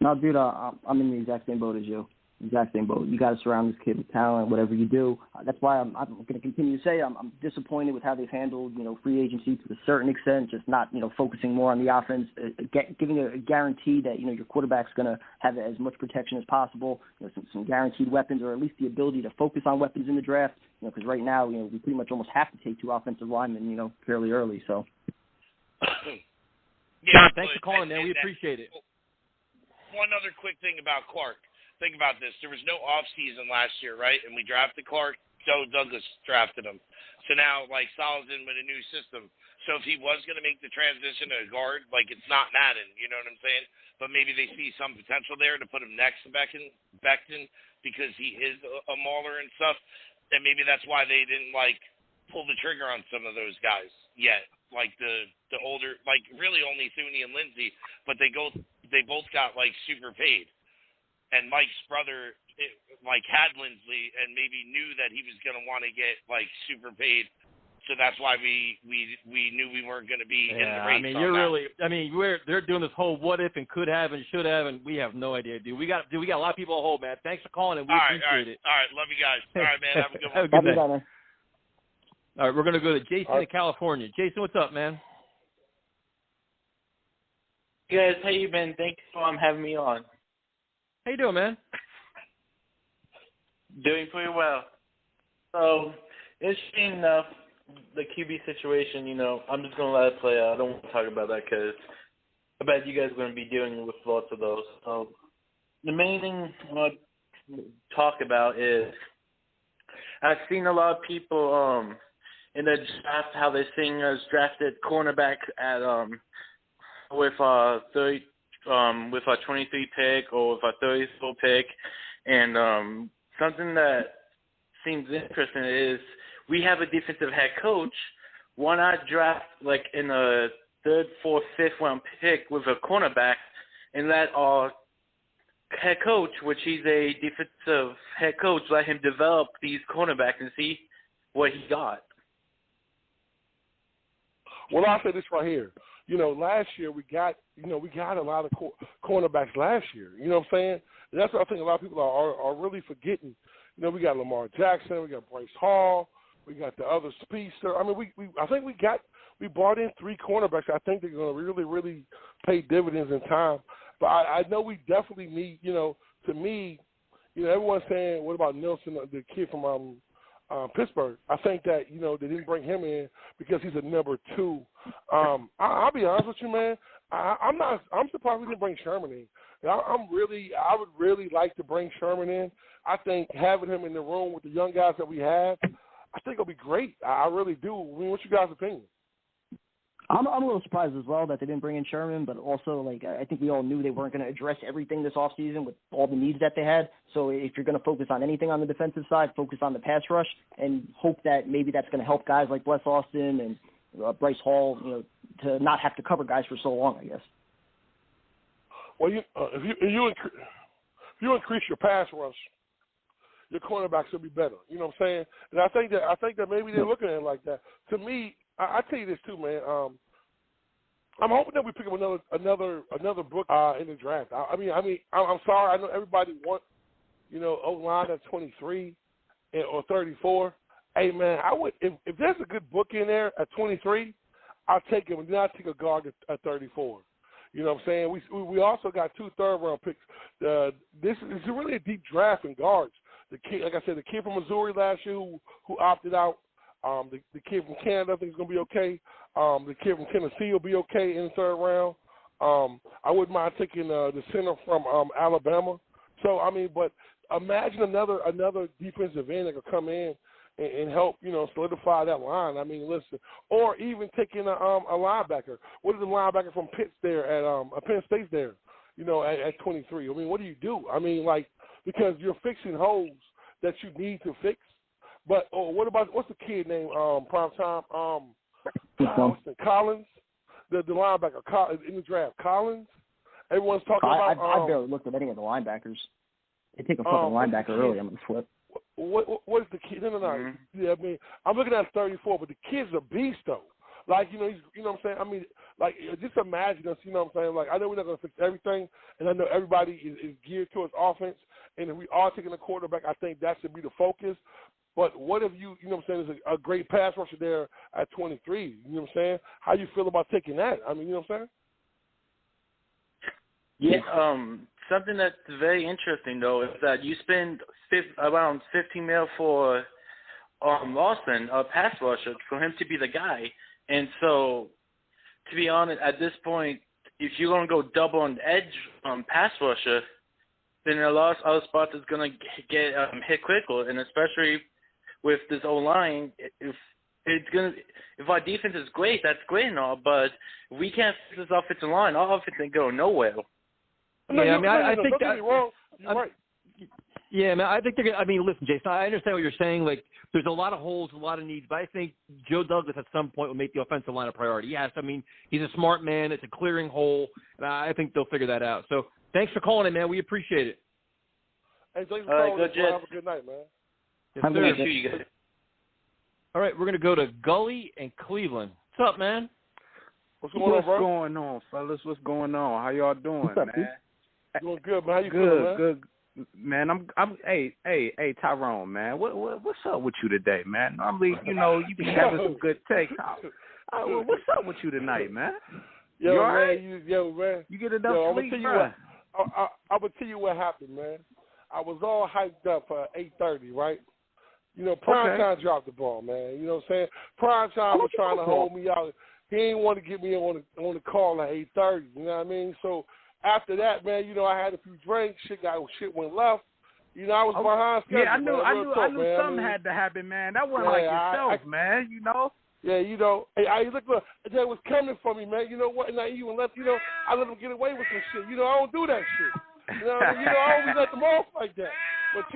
No, dude, I'm in the exact same boat as you. Exact same boat. You got to surround this kid with talent, whatever you do. That's why I'm going to continue to say I'm disappointed with how they've handled, free agency to a certain extent, just not, focusing more on the offense, giving a guarantee that, your quarterback's going to have as much protection as possible, some guaranteed weapons, or at least the ability to focus on weapons in the draft, because right now, we pretty much almost have to take 2 offensive linemen, fairly early. So. John, thanks for calling, man. We appreciate it. One other quick thing about Clark. Think about this. There was no offseason last year, right? And we drafted Clark. Joe Douglas drafted him. So now, Saleh's in with a new system. So if he was going to make the transition to a guard, it's not Madden, you know what I'm saying? But maybe they see some potential there to put him next to Becton because he is a mauler and stuff. And maybe that's why they didn't, pull the trigger on some of those guys yet. The older, really only Thuney and Lindsey, but they both got, super paid. And Mike's brother, had Lindsley and maybe knew that he was going to want to get, super paid. So that's why we knew we weren't going to be in the race. They're doing this whole what if and could have and should have, and we have no idea, dude. We got a lot of people on hold, man. Thanks for calling, and we appreciate it. All right. Love you guys. All right, man. Have a good one. Have a good day. All right, we're going to go to Jason in California. Jason, what's up, man? Hey guys, how you been? Thanks for having me on. How you doing, man? Doing pretty well. So, interesting enough, the QB situation, I'm just going to let it play out. I don't want to talk about that because I bet you guys are going to be dealing with lots of those. So, the main thing I want to talk about is I've seen a lot of people in the draft, how they're seeing us drafted cornerback at with our 23 pick or with our 34 pick, and something that seems interesting is we have a defensive head coach. Why not draft in a 3rd, 4th, 5th round pick with a cornerback and let our head coach, which he's a defensive head coach, let him develop these cornerbacks and see what he got. Well, I'll say this right here. Last year we got a lot of cornerbacks last year. You know what I'm saying? And that's what I think a lot of people are really forgetting. We got Lamar Jackson, we got Bryce Hall, we got the other speedster. I mean, I think we brought in 3 cornerbacks. I think they're going to really, really pay dividends in time. But I know we definitely need, to me, everyone's saying, what about Nelson, the kid from Pittsburgh? I think that, they didn't bring him in because he's a number 2. I'll be honest with you, man. I'm surprised we didn't bring Sherman in. I would really like to bring Sherman in. I think having him in the room with the young guys that we have, I think it'll be great. I really do. I mean, what's your guys' opinion? I'm a little surprised as well that they didn't bring in Sherman, but also, I think we all knew they weren't going to address everything this offseason with all the needs that they had. So if you're going to focus on anything on the defensive side, focus on the pass rush and hope that maybe that's going to help guys like Bless Austin and Bryce Hall, to not have to cover guys for so long, I guess. Well, if you increase your pass rush, your cornerbacks will be better. You know what I'm saying? And I think that maybe they're looking at it like that. To me, I tell you this too, man. I'm hoping that we pick up another book in the draft. I'm sorry. I know everybody wants, O-line at 23 or 34. Hey, man, I would if there's a good book in there at 23, I'll take him, and then I'll take a guard at 34. You know what I'm saying? We also got 2 third-round picks. This is really a deep draft in guards. The kid, like I said, the kid from Missouri last year who opted out. The kid from Canada, I think, is going to be okay. The kid from Tennessee will be okay in the 3rd round. I wouldn't mind taking the center from Alabama. So, but imagine another defensive end that could come in and help, solidify that line. Listen, or even taking a linebacker. What is the linebacker from Pitt there at Penn State there? at 23. I mean, what do you do? I mean, like, because you're fixing holes that you need to fix. But what about what's the kid name? Primetime. Collins, the linebacker in the draft. Collins. Everyone's talking about. I barely looked at any of the linebackers. They take a fucking linebacker early. I'm gonna flip. What is the kid? No. Mm-hmm. Yeah, I mean, I'm looking at 34, but the kid's a beast though. Like, he's, you know what I'm saying? I mean, like, just imagine us, you know what I'm saying? Like, I know we're not going to fix everything, and I know everybody is geared towards offense, and if we are taking a quarterback, I think that should be the focus. But what if you know what I'm saying, there's a great pass rusher there at 23, you know what I'm saying? How you feel about taking that? I mean, you know what I'm saying? Yeah, something that's very interesting, though, is that you spend around $15 million for Lawson, a pass rusher, for him to be the guy. And so, to be honest, at this point, if you're going to go double on the edge pass rusher, then a lot of other spots is going to get hit quicker. And especially with this O-line, if our defense is great, that's great and all, but if we can't fix this offensive line, our offense ain't going nowhere. Yeah, I think don't get me wrong. You're right. Yeah, man, I think they're going to – I mean, listen, Jason, I understand what you're saying. Like, there's a lot of holes, a lot of needs, but I think Joe Douglas at some point will make the offensive line a priority. Yes, I mean, he's a smart man. It's a clearing hole, and I think they'll figure that out. So thanks for calling in, man. We appreciate it. Hey, thanks for calling. Have a good night, man. Yes, sir. You guys. All right, we're going to go to Gully and Cleveland. What's up, man? What's going on, bro? What's going on, fellas? What's going on? How y'all doing, man? Doing good, man. How you feeling, man? Good. Man, hey, Tyrone, man, what's up with you today, man? Normally, you be having some good takes. What's up with you tonight, man? Yo, you man, right? man. You get enough sleep, bro? I'm gonna tell you what happened, man. I was all hyped up for 8:30, right? Prime Time dropped the ball, man. You know what I'm saying? Prime Time was trying to hold me out. He didn't want to get me on the call at 8:30. You know what I mean? So after that, man, I had a few drinks. Shit went left. I was behind schedule. Yeah, I knew man. Something had to happen, man. That wasn't like yourself, man. Yeah, hey, look, they was coming for me, man. You know what? And I even let I let them get away with some shit. I don't do that shit. I always let them off like that. But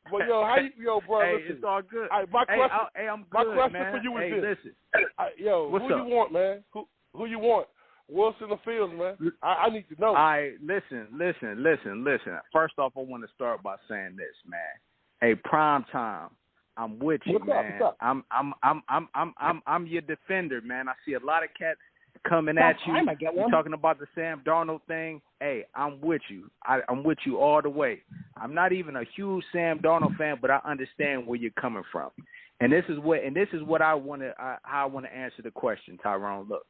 but how you, bro? Hey, listen. It's all good. All right, my question, I'm good, my question man. for you is this. Listen. What's who up? you want, man? Who you want? Wilson or Fields, man? I need to know. All right, listen. First off, I want to start by saying this, man. Hey, Prime Time, I'm with you, man. What's up? I'm your defender, man. I see a lot of cats coming at you. I get one. You're talking about the Sam Darnold thing. Hey, I'm with you. I'm with you all the way. I'm not even a huge Sam Darnold fan, but I understand where you're coming from. And this is what I want to how I want to answer the question, Tyrone. Look,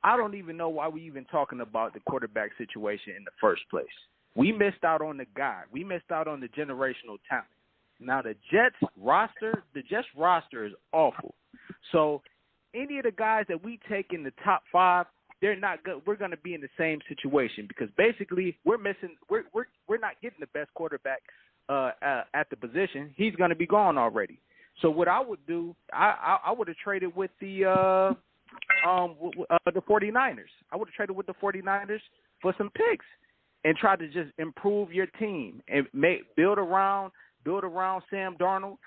I don't even know why we even talking about the quarterback situation in the first place. We missed out on the guy. We missed out on the generational talent. Now the Jets roster is awful. So any of the guys that we take in the top 5, they're not good. We're going to be in the same situation because basically we're not getting the best quarterback at the position. He's going to be gone already. So what I would do, I would have traded with the 49ers. I would have traded with the 49ers for some picks and tried to just improve your team and build around Sam Darnold,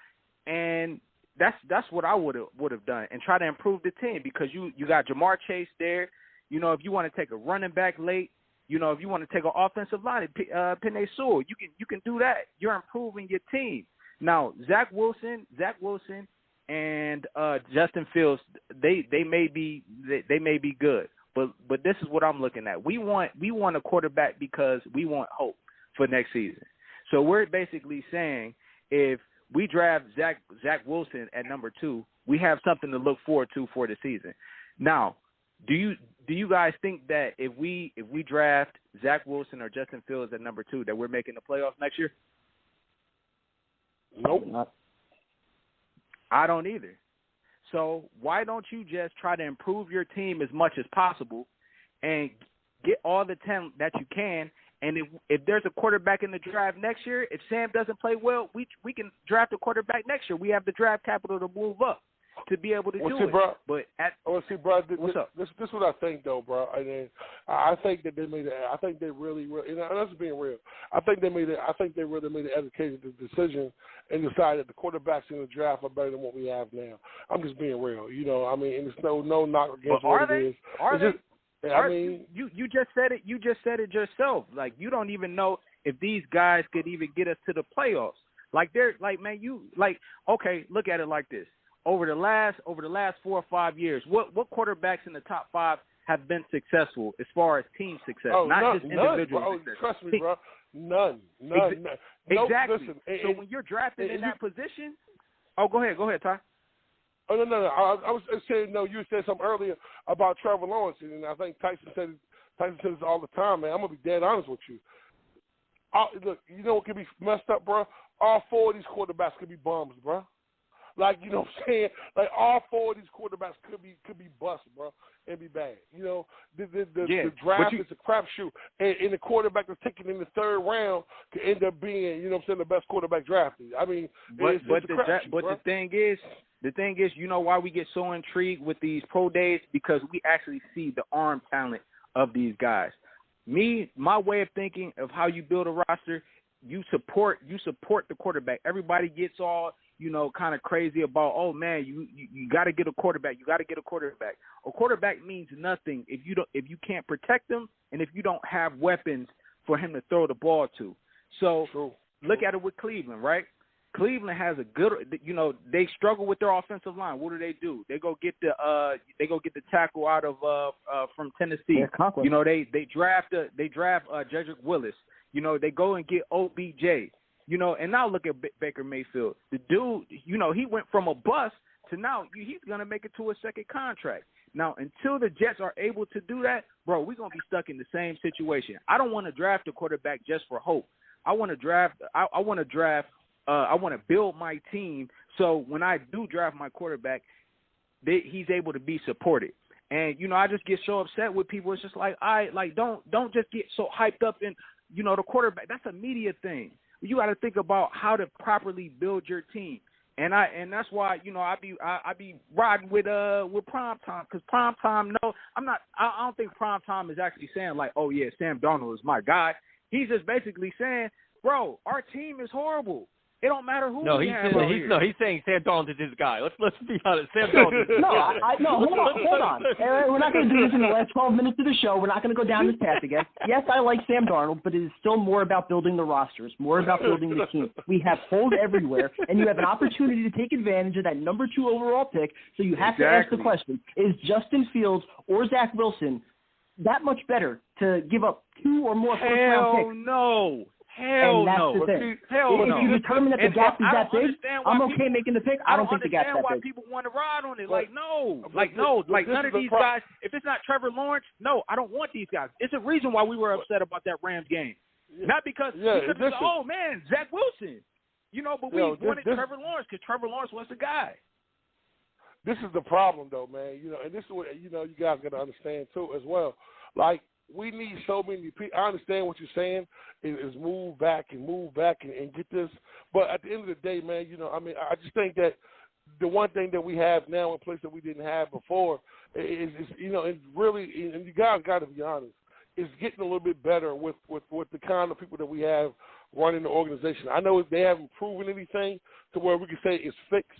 and that's what I would have done and try to improve the team because you got Jamar Chase there. If you want to take a running back late, if you want to take an offensive line, Penei Sewell, you can do that. You're improving your team. Now Zach Wilson, and Justin Fields, they may be good, but this is what I'm looking at. We want a quarterback because we want hope for next season. So we're basically saying if we draft Zach Wilson at number 2, we have something to look forward to for the season. Now, do you guys think that if we draft Zach Wilson or Justin Fields at number 2 that we're making the playoffs next year? Nope. I don't either. So why don't you just try to improve your team as much as possible and get all the talent that you can? And if there's a quarterback in the draft next year, if Sam doesn't play well, we can draft a quarterback next year. We have the draft capital to move up. to be able to do it. Bro, but what's up? This is what I think, though, bro. And then I think that they made it. I think they really, and that's being real. I think they really made an educated decision and decided that the quarterbacks in the draft are better than what we have now. I'm just being real, you know. I mean, and it's no knock against what it is. I mean, you just said it. You just said it yourself. Like, you don't even know if these guys could even get us to the playoffs. Like, they're like, man, okay, look at it like this. Over the last 4 or 5 years, what quarterbacks in the top 5 have been successful as far as team success, not just individual success? Trust me, bro. None. Exactly. Listen, so when you're drafted in that position, go ahead, Ty. Oh no. I was saying you said something earlier about Trevor Lawrence, and I think Tyson said this all the time, man. I'm gonna be dead honest with you. Look, you know what could be messed up, bro? All 4 of these quarterbacks could be bums, bro. Like, you know what I'm saying? Like, all 4 of these quarterbacks could be bust, bro, and be bad. You know, the draft is a crapshoot, and the quarterback that's taken in the 3rd round could end up being, you know what I'm saying, the best quarterback drafted. I mean, the thing is, you know why we get so intrigued with these pro days? Because we actually see the arm talent of these guys. My way of thinking of how you build a roster, you support the quarterback. Everybody gets all, you know, kind of crazy about, oh man, you got to get a quarterback. You got to get a quarterback. A quarterback means nothing if you can't protect him and if you don't have weapons for him to throw the ball to. So look at it with Cleveland, right? Cleveland has a good, you know, they struggle with their offensive line. What do? They go get the tackle out of from Tennessee. You know, they draft Jedrick Willis. You know, they go and get OBJ. You know, and now look at Baker Mayfield. The dude, you know, he went from a bust to now he's going to make it to a 2nd contract. Now, until the Jets are able to do that, bro, we're going to be stuck in the same situation. I don't want to draft a quarterback just for hope. I want to build my team so when I do draft my quarterback, he's able to be supported. And, you know, I just get so upset with people. It's just like, don't just get so hyped up in, you know, the quarterback. That's a media thing. You got to think about how to properly build your team. And that's why, you know, I be riding with Prime Time, because Prime Time, I don't think Prime Time is actually saying like, oh yeah, Sam Darnold is my guy. He's just basically saying, bro, our team is horrible. It don't matter who. He's saying Sam Darnold is his guy. Let's be honest. Sam Darnold. Hold on. We're not going to do this in the last 12 minutes of the show. We're not going to go down this path again. Yes, I like Sam Darnold, but it is still more about building the rosters, more about building the team. We have holes everywhere, and you have an opportunity to take advantage of that number 2 overall pick. So you have to ask the question: is Justin Fields or Zach Wilson that much better to give up 2 or more first-round picks? Hell no. If you determine that the gap is that big, I'm okay making the pick. I don't think the gap's that big. I don't understand why people want to ride on it. Like, no. Like, none of these guys, if it's not Trevor Lawrence, no, I don't want these guys. It's a reason why we were upset about that Rams game. Not because, oh, man, Zach Wilson. You know, but we wanted Trevor Lawrence because Trevor Lawrence was the guy. This is the problem, though, man. You know, and this is what, you know, you guys got to understand, too, as well. Like, we need so many people. I understand what you're saying is move back and get this. But at the end of the day, man, you know, I mean, I just think that the one thing that we have now in place that we didn't have before is you know, it's really, and you guys got to be honest, is getting a little bit better with the kind of people that we have running the organization. I know they haven't proven anything to where we can say it's fixed,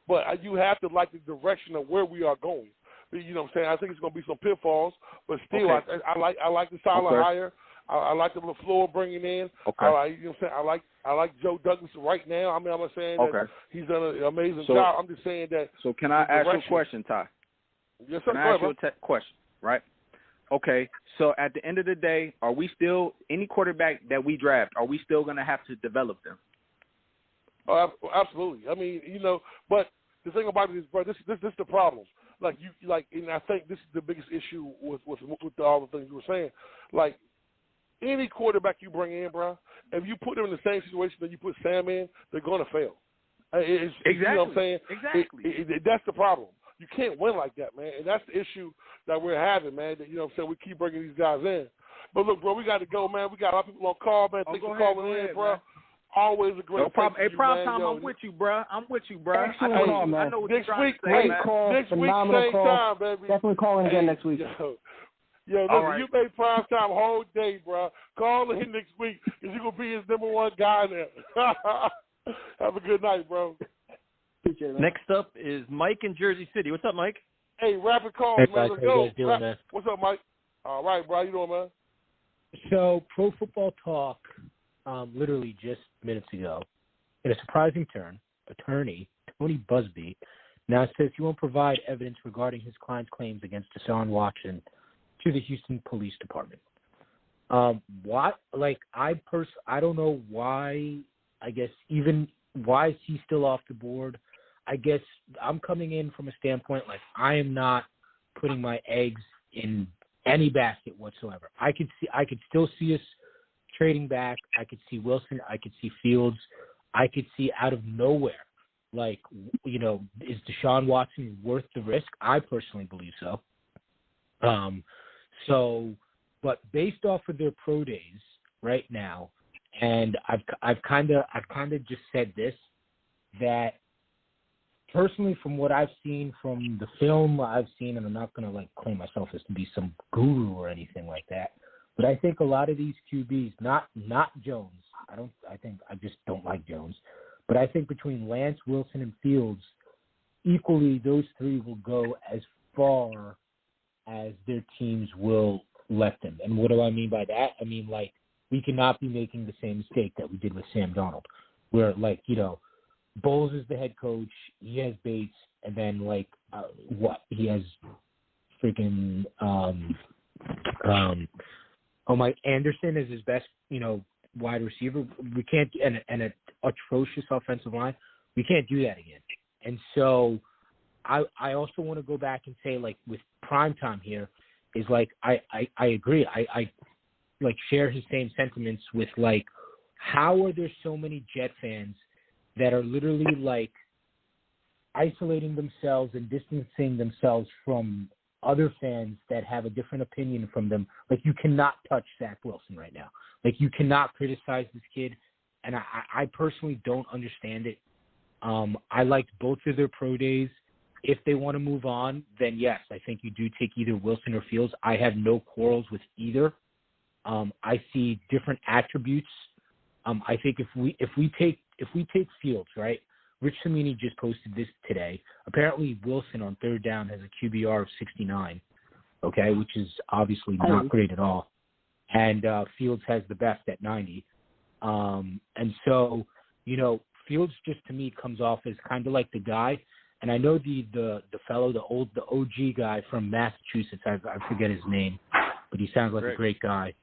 but you have to like the direction of where we are going. You know what I'm saying? I think it's going to be some pitfalls, but still, I like the solid hire. I like the LaFleur bringing in. Okay. You know what I'm saying? I like Joe Douglas right now. I mean, I'm not saying that he's done an amazing job. I'm just saying that. So can I ask you a question, Ty? Yes, sir. Can I ask you a question, right? Okay. So at the end of the day, are we still, any quarterback that we draft, are we still going to have to develop them? Oh, absolutely. I mean, you know, but the thing about it is, bro, this is the problem. And I think this is the biggest issue with all the things you were saying. Like, any quarterback you bring in, bro, if you put them in the same situation that you put Sam in, they're going to fail. Exactly. You know what I'm saying? Exactly. That's the problem. You can't win like that, man. And that's the issue that we're having, man. That, you know what I'm saying? We keep bringing these guys in. But look, bro, we got to go, man. We got a lot of people on call, man. Thanks for calling in, bro. Always a great. No problem. Hey, Prime Time, yo. I'm with you, bro. Excellent call, man. I know what next you're week, trying to say, great call, next week, phenomenal same call. time, baby. Definitely calling again next week. Yo, listen, All right. you made Prime Time whole day, bro. Call in next week because you're going to be his number one guy there. Have a good night, bro. Appreciate it, man. Next up is Mike in Jersey City. What's up, Mike? Hey, rapid calls, Hey, man. guys, Let's how you go. guys doing, man? What's up, Mike? All right, bro. How you doing, man? So, Pro Football Talk, literally just minutes ago, in a surprising turn, attorney Tony Busby now says he won't provide evidence regarding his client's claims against Deshaun Watson to the Houston Police Department. What? Like, I don't know why. I guess even why is he still off the board? I guess I'm coming in from a standpoint like I am not putting my eggs in any basket whatsoever. I could still see us trading back. I could see Wilson. I could see Fields. I could see out of nowhere, like, you know, is Deshaun Watson worth the risk? I personally believe so. But based off of their pro days right now, and I've kind of just said this, that personally, from what I've seen from the film I've seen, and I'm not going to like claim myself as to be some guru or anything like that, but I think a lot of these QBs, not Jones, I just don't like Jones, but I think between Lance, Wilson, and Fields, equally those three will go as far as their teams will let them. And what do I mean by that? I mean, like, we cannot be making the same mistake that we did with Sam Darnold, where, like, you know, Bowles is the head coach, he has Bates, and then, like, he has freaking Anderson is his best, you know, wide receiver. We can't, and an atrocious offensive line. We can't do that again. And so I also want to go back and say, like, with Primetime here, is like I agree. I like share his same sentiments with, like, how are there so many Jet fans that are literally, like, isolating themselves and distancing themselves from other fans that have a different opinion from them? Like, you cannot touch Zach Wilson right now. Like, you cannot criticize this kid, and I personally don't understand it. I liked both of their pro days. If they want to move on, then yes, I think you do take either Wilson or Fields. I have no quarrels with either. I see different attributes. I think if we take Fields, right? Rich Samini just posted this today. Apparently, Wilson on third down has a QBR of 69, okay, which is obviously not great at all. And Fields has the best at 90. And so, you know, Fields just to me comes off as kind of like the guy. And I know the fellow, the OG guy from Massachusetts. I forget his name, but he sounds like Greg. A great guy.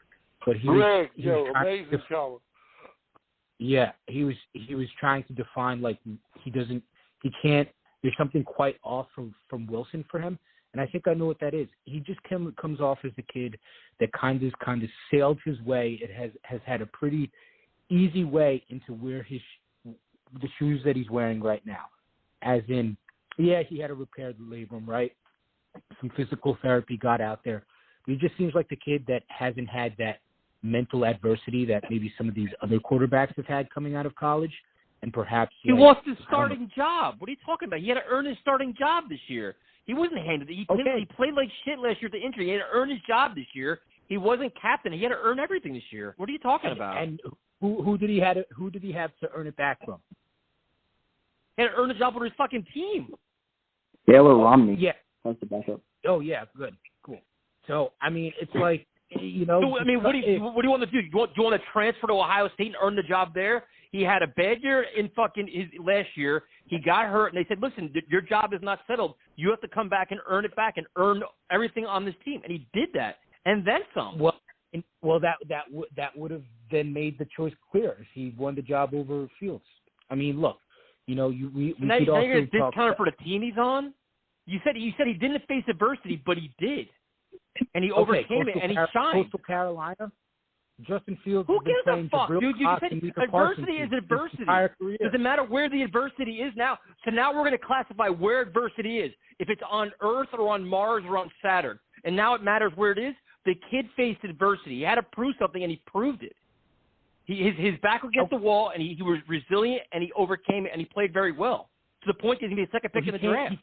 But he amazing show. Yeah, he was trying to define, like, he can't. There's something quite off from Wilson for him, and I think I know what that is. He just comes off as a kid that kind of sailed his way. It has had a pretty easy way into where the shoes that he's wearing right now. As in, yeah, he had to repair the labrum, right? Some physical therapy got out there. He just seems like the kid that hasn't had that mental adversity that maybe some of these other quarterbacks have had coming out of college, and perhaps he lost his starting job. What are you talking about? He had to earn his starting job this year. He wasn't handed it. He played like shit last year with the injury. He had to earn his job this year. He wasn't captain. He had to earn everything this year. What are you talking about? And who did he have to earn it back from? He had to earn a job with his fucking team. Taylor Romney. Yeah. That's the backup. Oh yeah, good, cool. So I mean, it's like, you know. So, I mean, what do you want to do? Do you want to transfer to Ohio State and earn the job there? He had a bad year in fucking his last year. He got hurt, and they said, "Listen, your job is not settled. You have to come back and earn it back and earn everything on this team." And he did that, and then some. Well, that would have then made the choice clear if he won the job over Fields. I mean, look, you know, we now could you're also going to talk discount for the team he's on. You said he didn't face adversity, but he did, and he overcame it, and he shined. Coastal Carolina. Justin Fields. Who gives a fuck, dude? You said adversity is adversity. Doesn't matter where the adversity is now. So now we're going to classify where adversity is. If it's on Earth or on Mars or on Saturn. And now it matters where it is. The kid faced adversity. He had to prove something, and he proved it. His back was against the wall, and he was resilient, and he overcame it, and he played very well. To the point that he's going to be a second pick in the draft.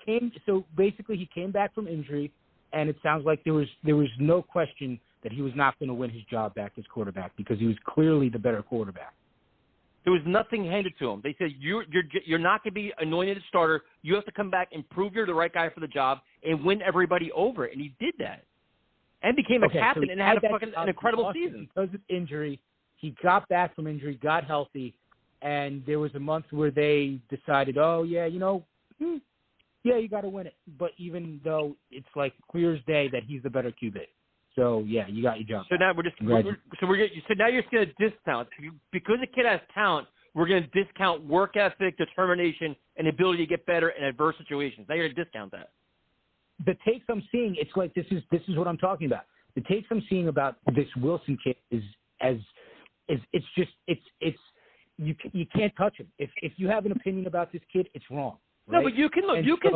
So basically, he came back from injury, and it sounds like there was no question that he was not going to win his job back as quarterback because he was clearly the better quarterback. There was nothing handed to him. They said, you're not going to be anointed a starter. You have to come back and prove you're the right guy for the job and win everybody over. And he did that. And became a captain and had an incredible season. Because of injury, he got back from injury, got healthy, and there was a month where they decided, you got to win it. But even though it's like clear as day that he's the better QB. So, yeah, you got your job. So now now you're just going to discount. Because the kid has talent, we're going to discount work ethic, determination, and ability to get better in adverse situations. Now you're going to discount that. The takes I'm seeing, it's like this is what I'm talking about. The takes I'm seeing about this Wilson kid is you can't touch him. If you have an opinion about this kid, it's wrong. Right? No, but you can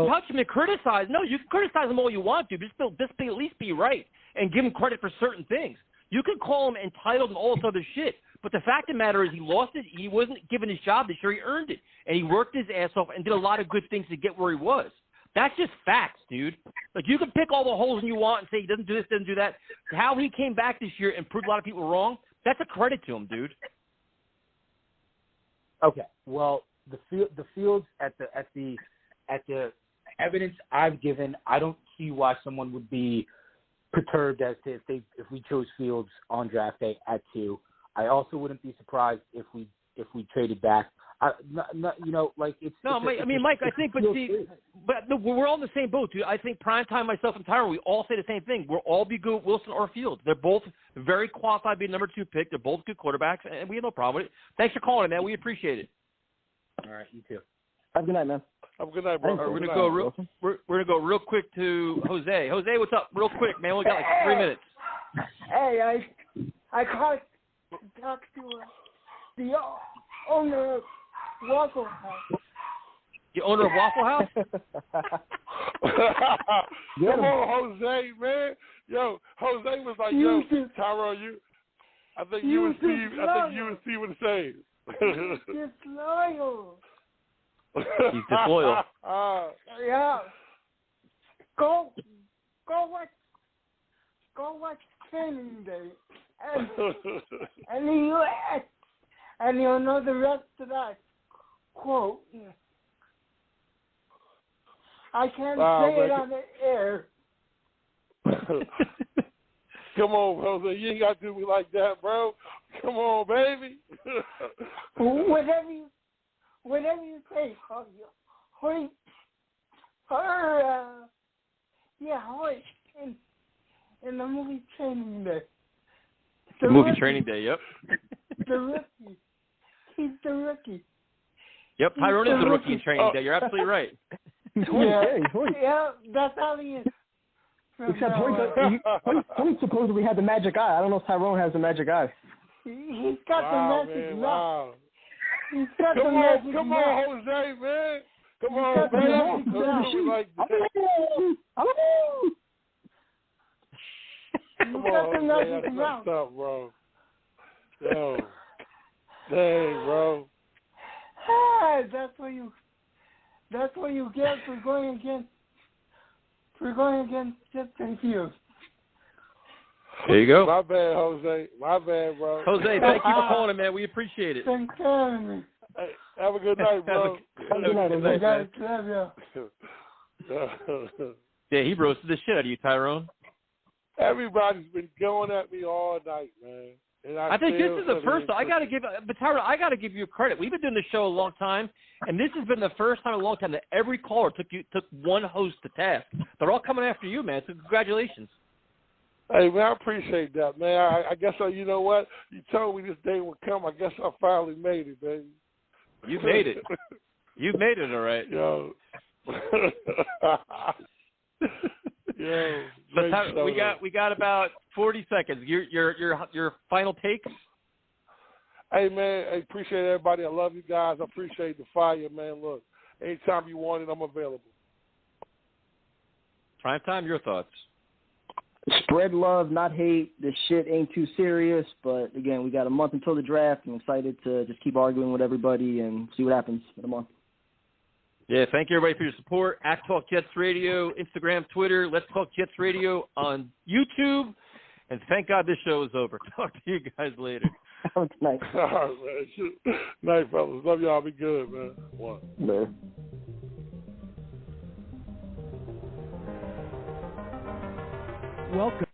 touch him and criticize. No, you can criticize him all you want to, but just at least be right and give him credit for certain things. You can call him entitled and all this other shit, but the fact of the matter is he lost it. He wasn't given his job this year. He earned it, and he worked his ass off and did a lot of good things to get where he was. That's just facts, dude. Like, you can pick all the holes you want and say he doesn't do this, doesn't do that. How he came back this year and proved a lot of people wrong, that's a credit to him, dude. Okay. Well, the fields at the evidence I've given, I don't see why someone would be perturbed as to if we chose Fields on draft day at 2. I also wouldn't be surprised if we traded back. Mike, I think, but we're all in the same boat, dude. I think Primetime, myself, and Tyron, we all say the same thing. We'll all be good with Wilson or Fields. They're both very qualified to be the number 2 pick. They're both good quarterbacks, and we have no problem with it. Thanks for calling, man. We appreciate it. All right, you too. Have a good night, man. Have a good night, bro. We're gonna go real quick to Jose. Jose, what's up? Real quick, man. We got like 3 minutes. Hey, I called to talk to the owner of Waffle House. The owner of Waffle House? Come on, Jose, man. Yo, Jose was like, Tyrone, I think you and Steve were the same. Disloyal. He's disloyal. Yeah. Go watch Training Day, and you'll know the rest of that quote. I can't say it on the air. Come on, Jose. You ain't got to do me like that, bro. Come on, baby. Whatever you say, Hoyt. Hoyt in the movie Training Day. Training Day, yep. The rookie. He's the rookie. Yep, Tyrone is the rookie in Training Day. You're absolutely right. Yeah, that's how he is. Except Hoyt supposedly had the magic eye. I don't know if Tyrone has the magic eye. He's got the magic eye. Wow. He's got the magic eye. Come on, Jose, man. Come on, baby. Don't do me like that. Come on, man. That's messed up, bro. Yo. Dang, bro. Hey, that's what you get for going against Justin Fields. There you go. My bad, Jose. My bad, bro. Jose, thank you for calling, man. We appreciate it. Thanks for having me. Hey, have a good night, bro. Have a good night, man. Yeah, he roasted the shit out of you, Tyrone. Everybody's been going at me all night, man. And I think this is the first. Tyrone, I got to give you credit. We've been doing this show a long time, and this has been the first time in a long time that every caller took one host to task. They're all coming after you, man. So congratulations. Hey, man, I appreciate that, man. I guess, you know what? You told me this day would come. I guess I finally made it, baby. You made it. You made it, all right. Yo. Yo. We got about 40 seconds. Your final takes? Hey, man, I appreciate everybody. I love you guys. I appreciate the fire, man. Look, anytime you want it, I'm available. Prime time, your thoughts. Spread love, not hate. This shit ain't too serious. But, again, we got a month until the draft. I'm excited to just keep arguing with everybody and see what happens in a month. Yeah, thank you, everybody, for your support. At Talk Jets Radio, Instagram, Twitter. Let's Talk Jets Radio on YouTube. And thank God this show is over. Talk to you guys later. Nice. All right, man. Night, fellas. Love y'all. Be good, man. One. Man. Welcome.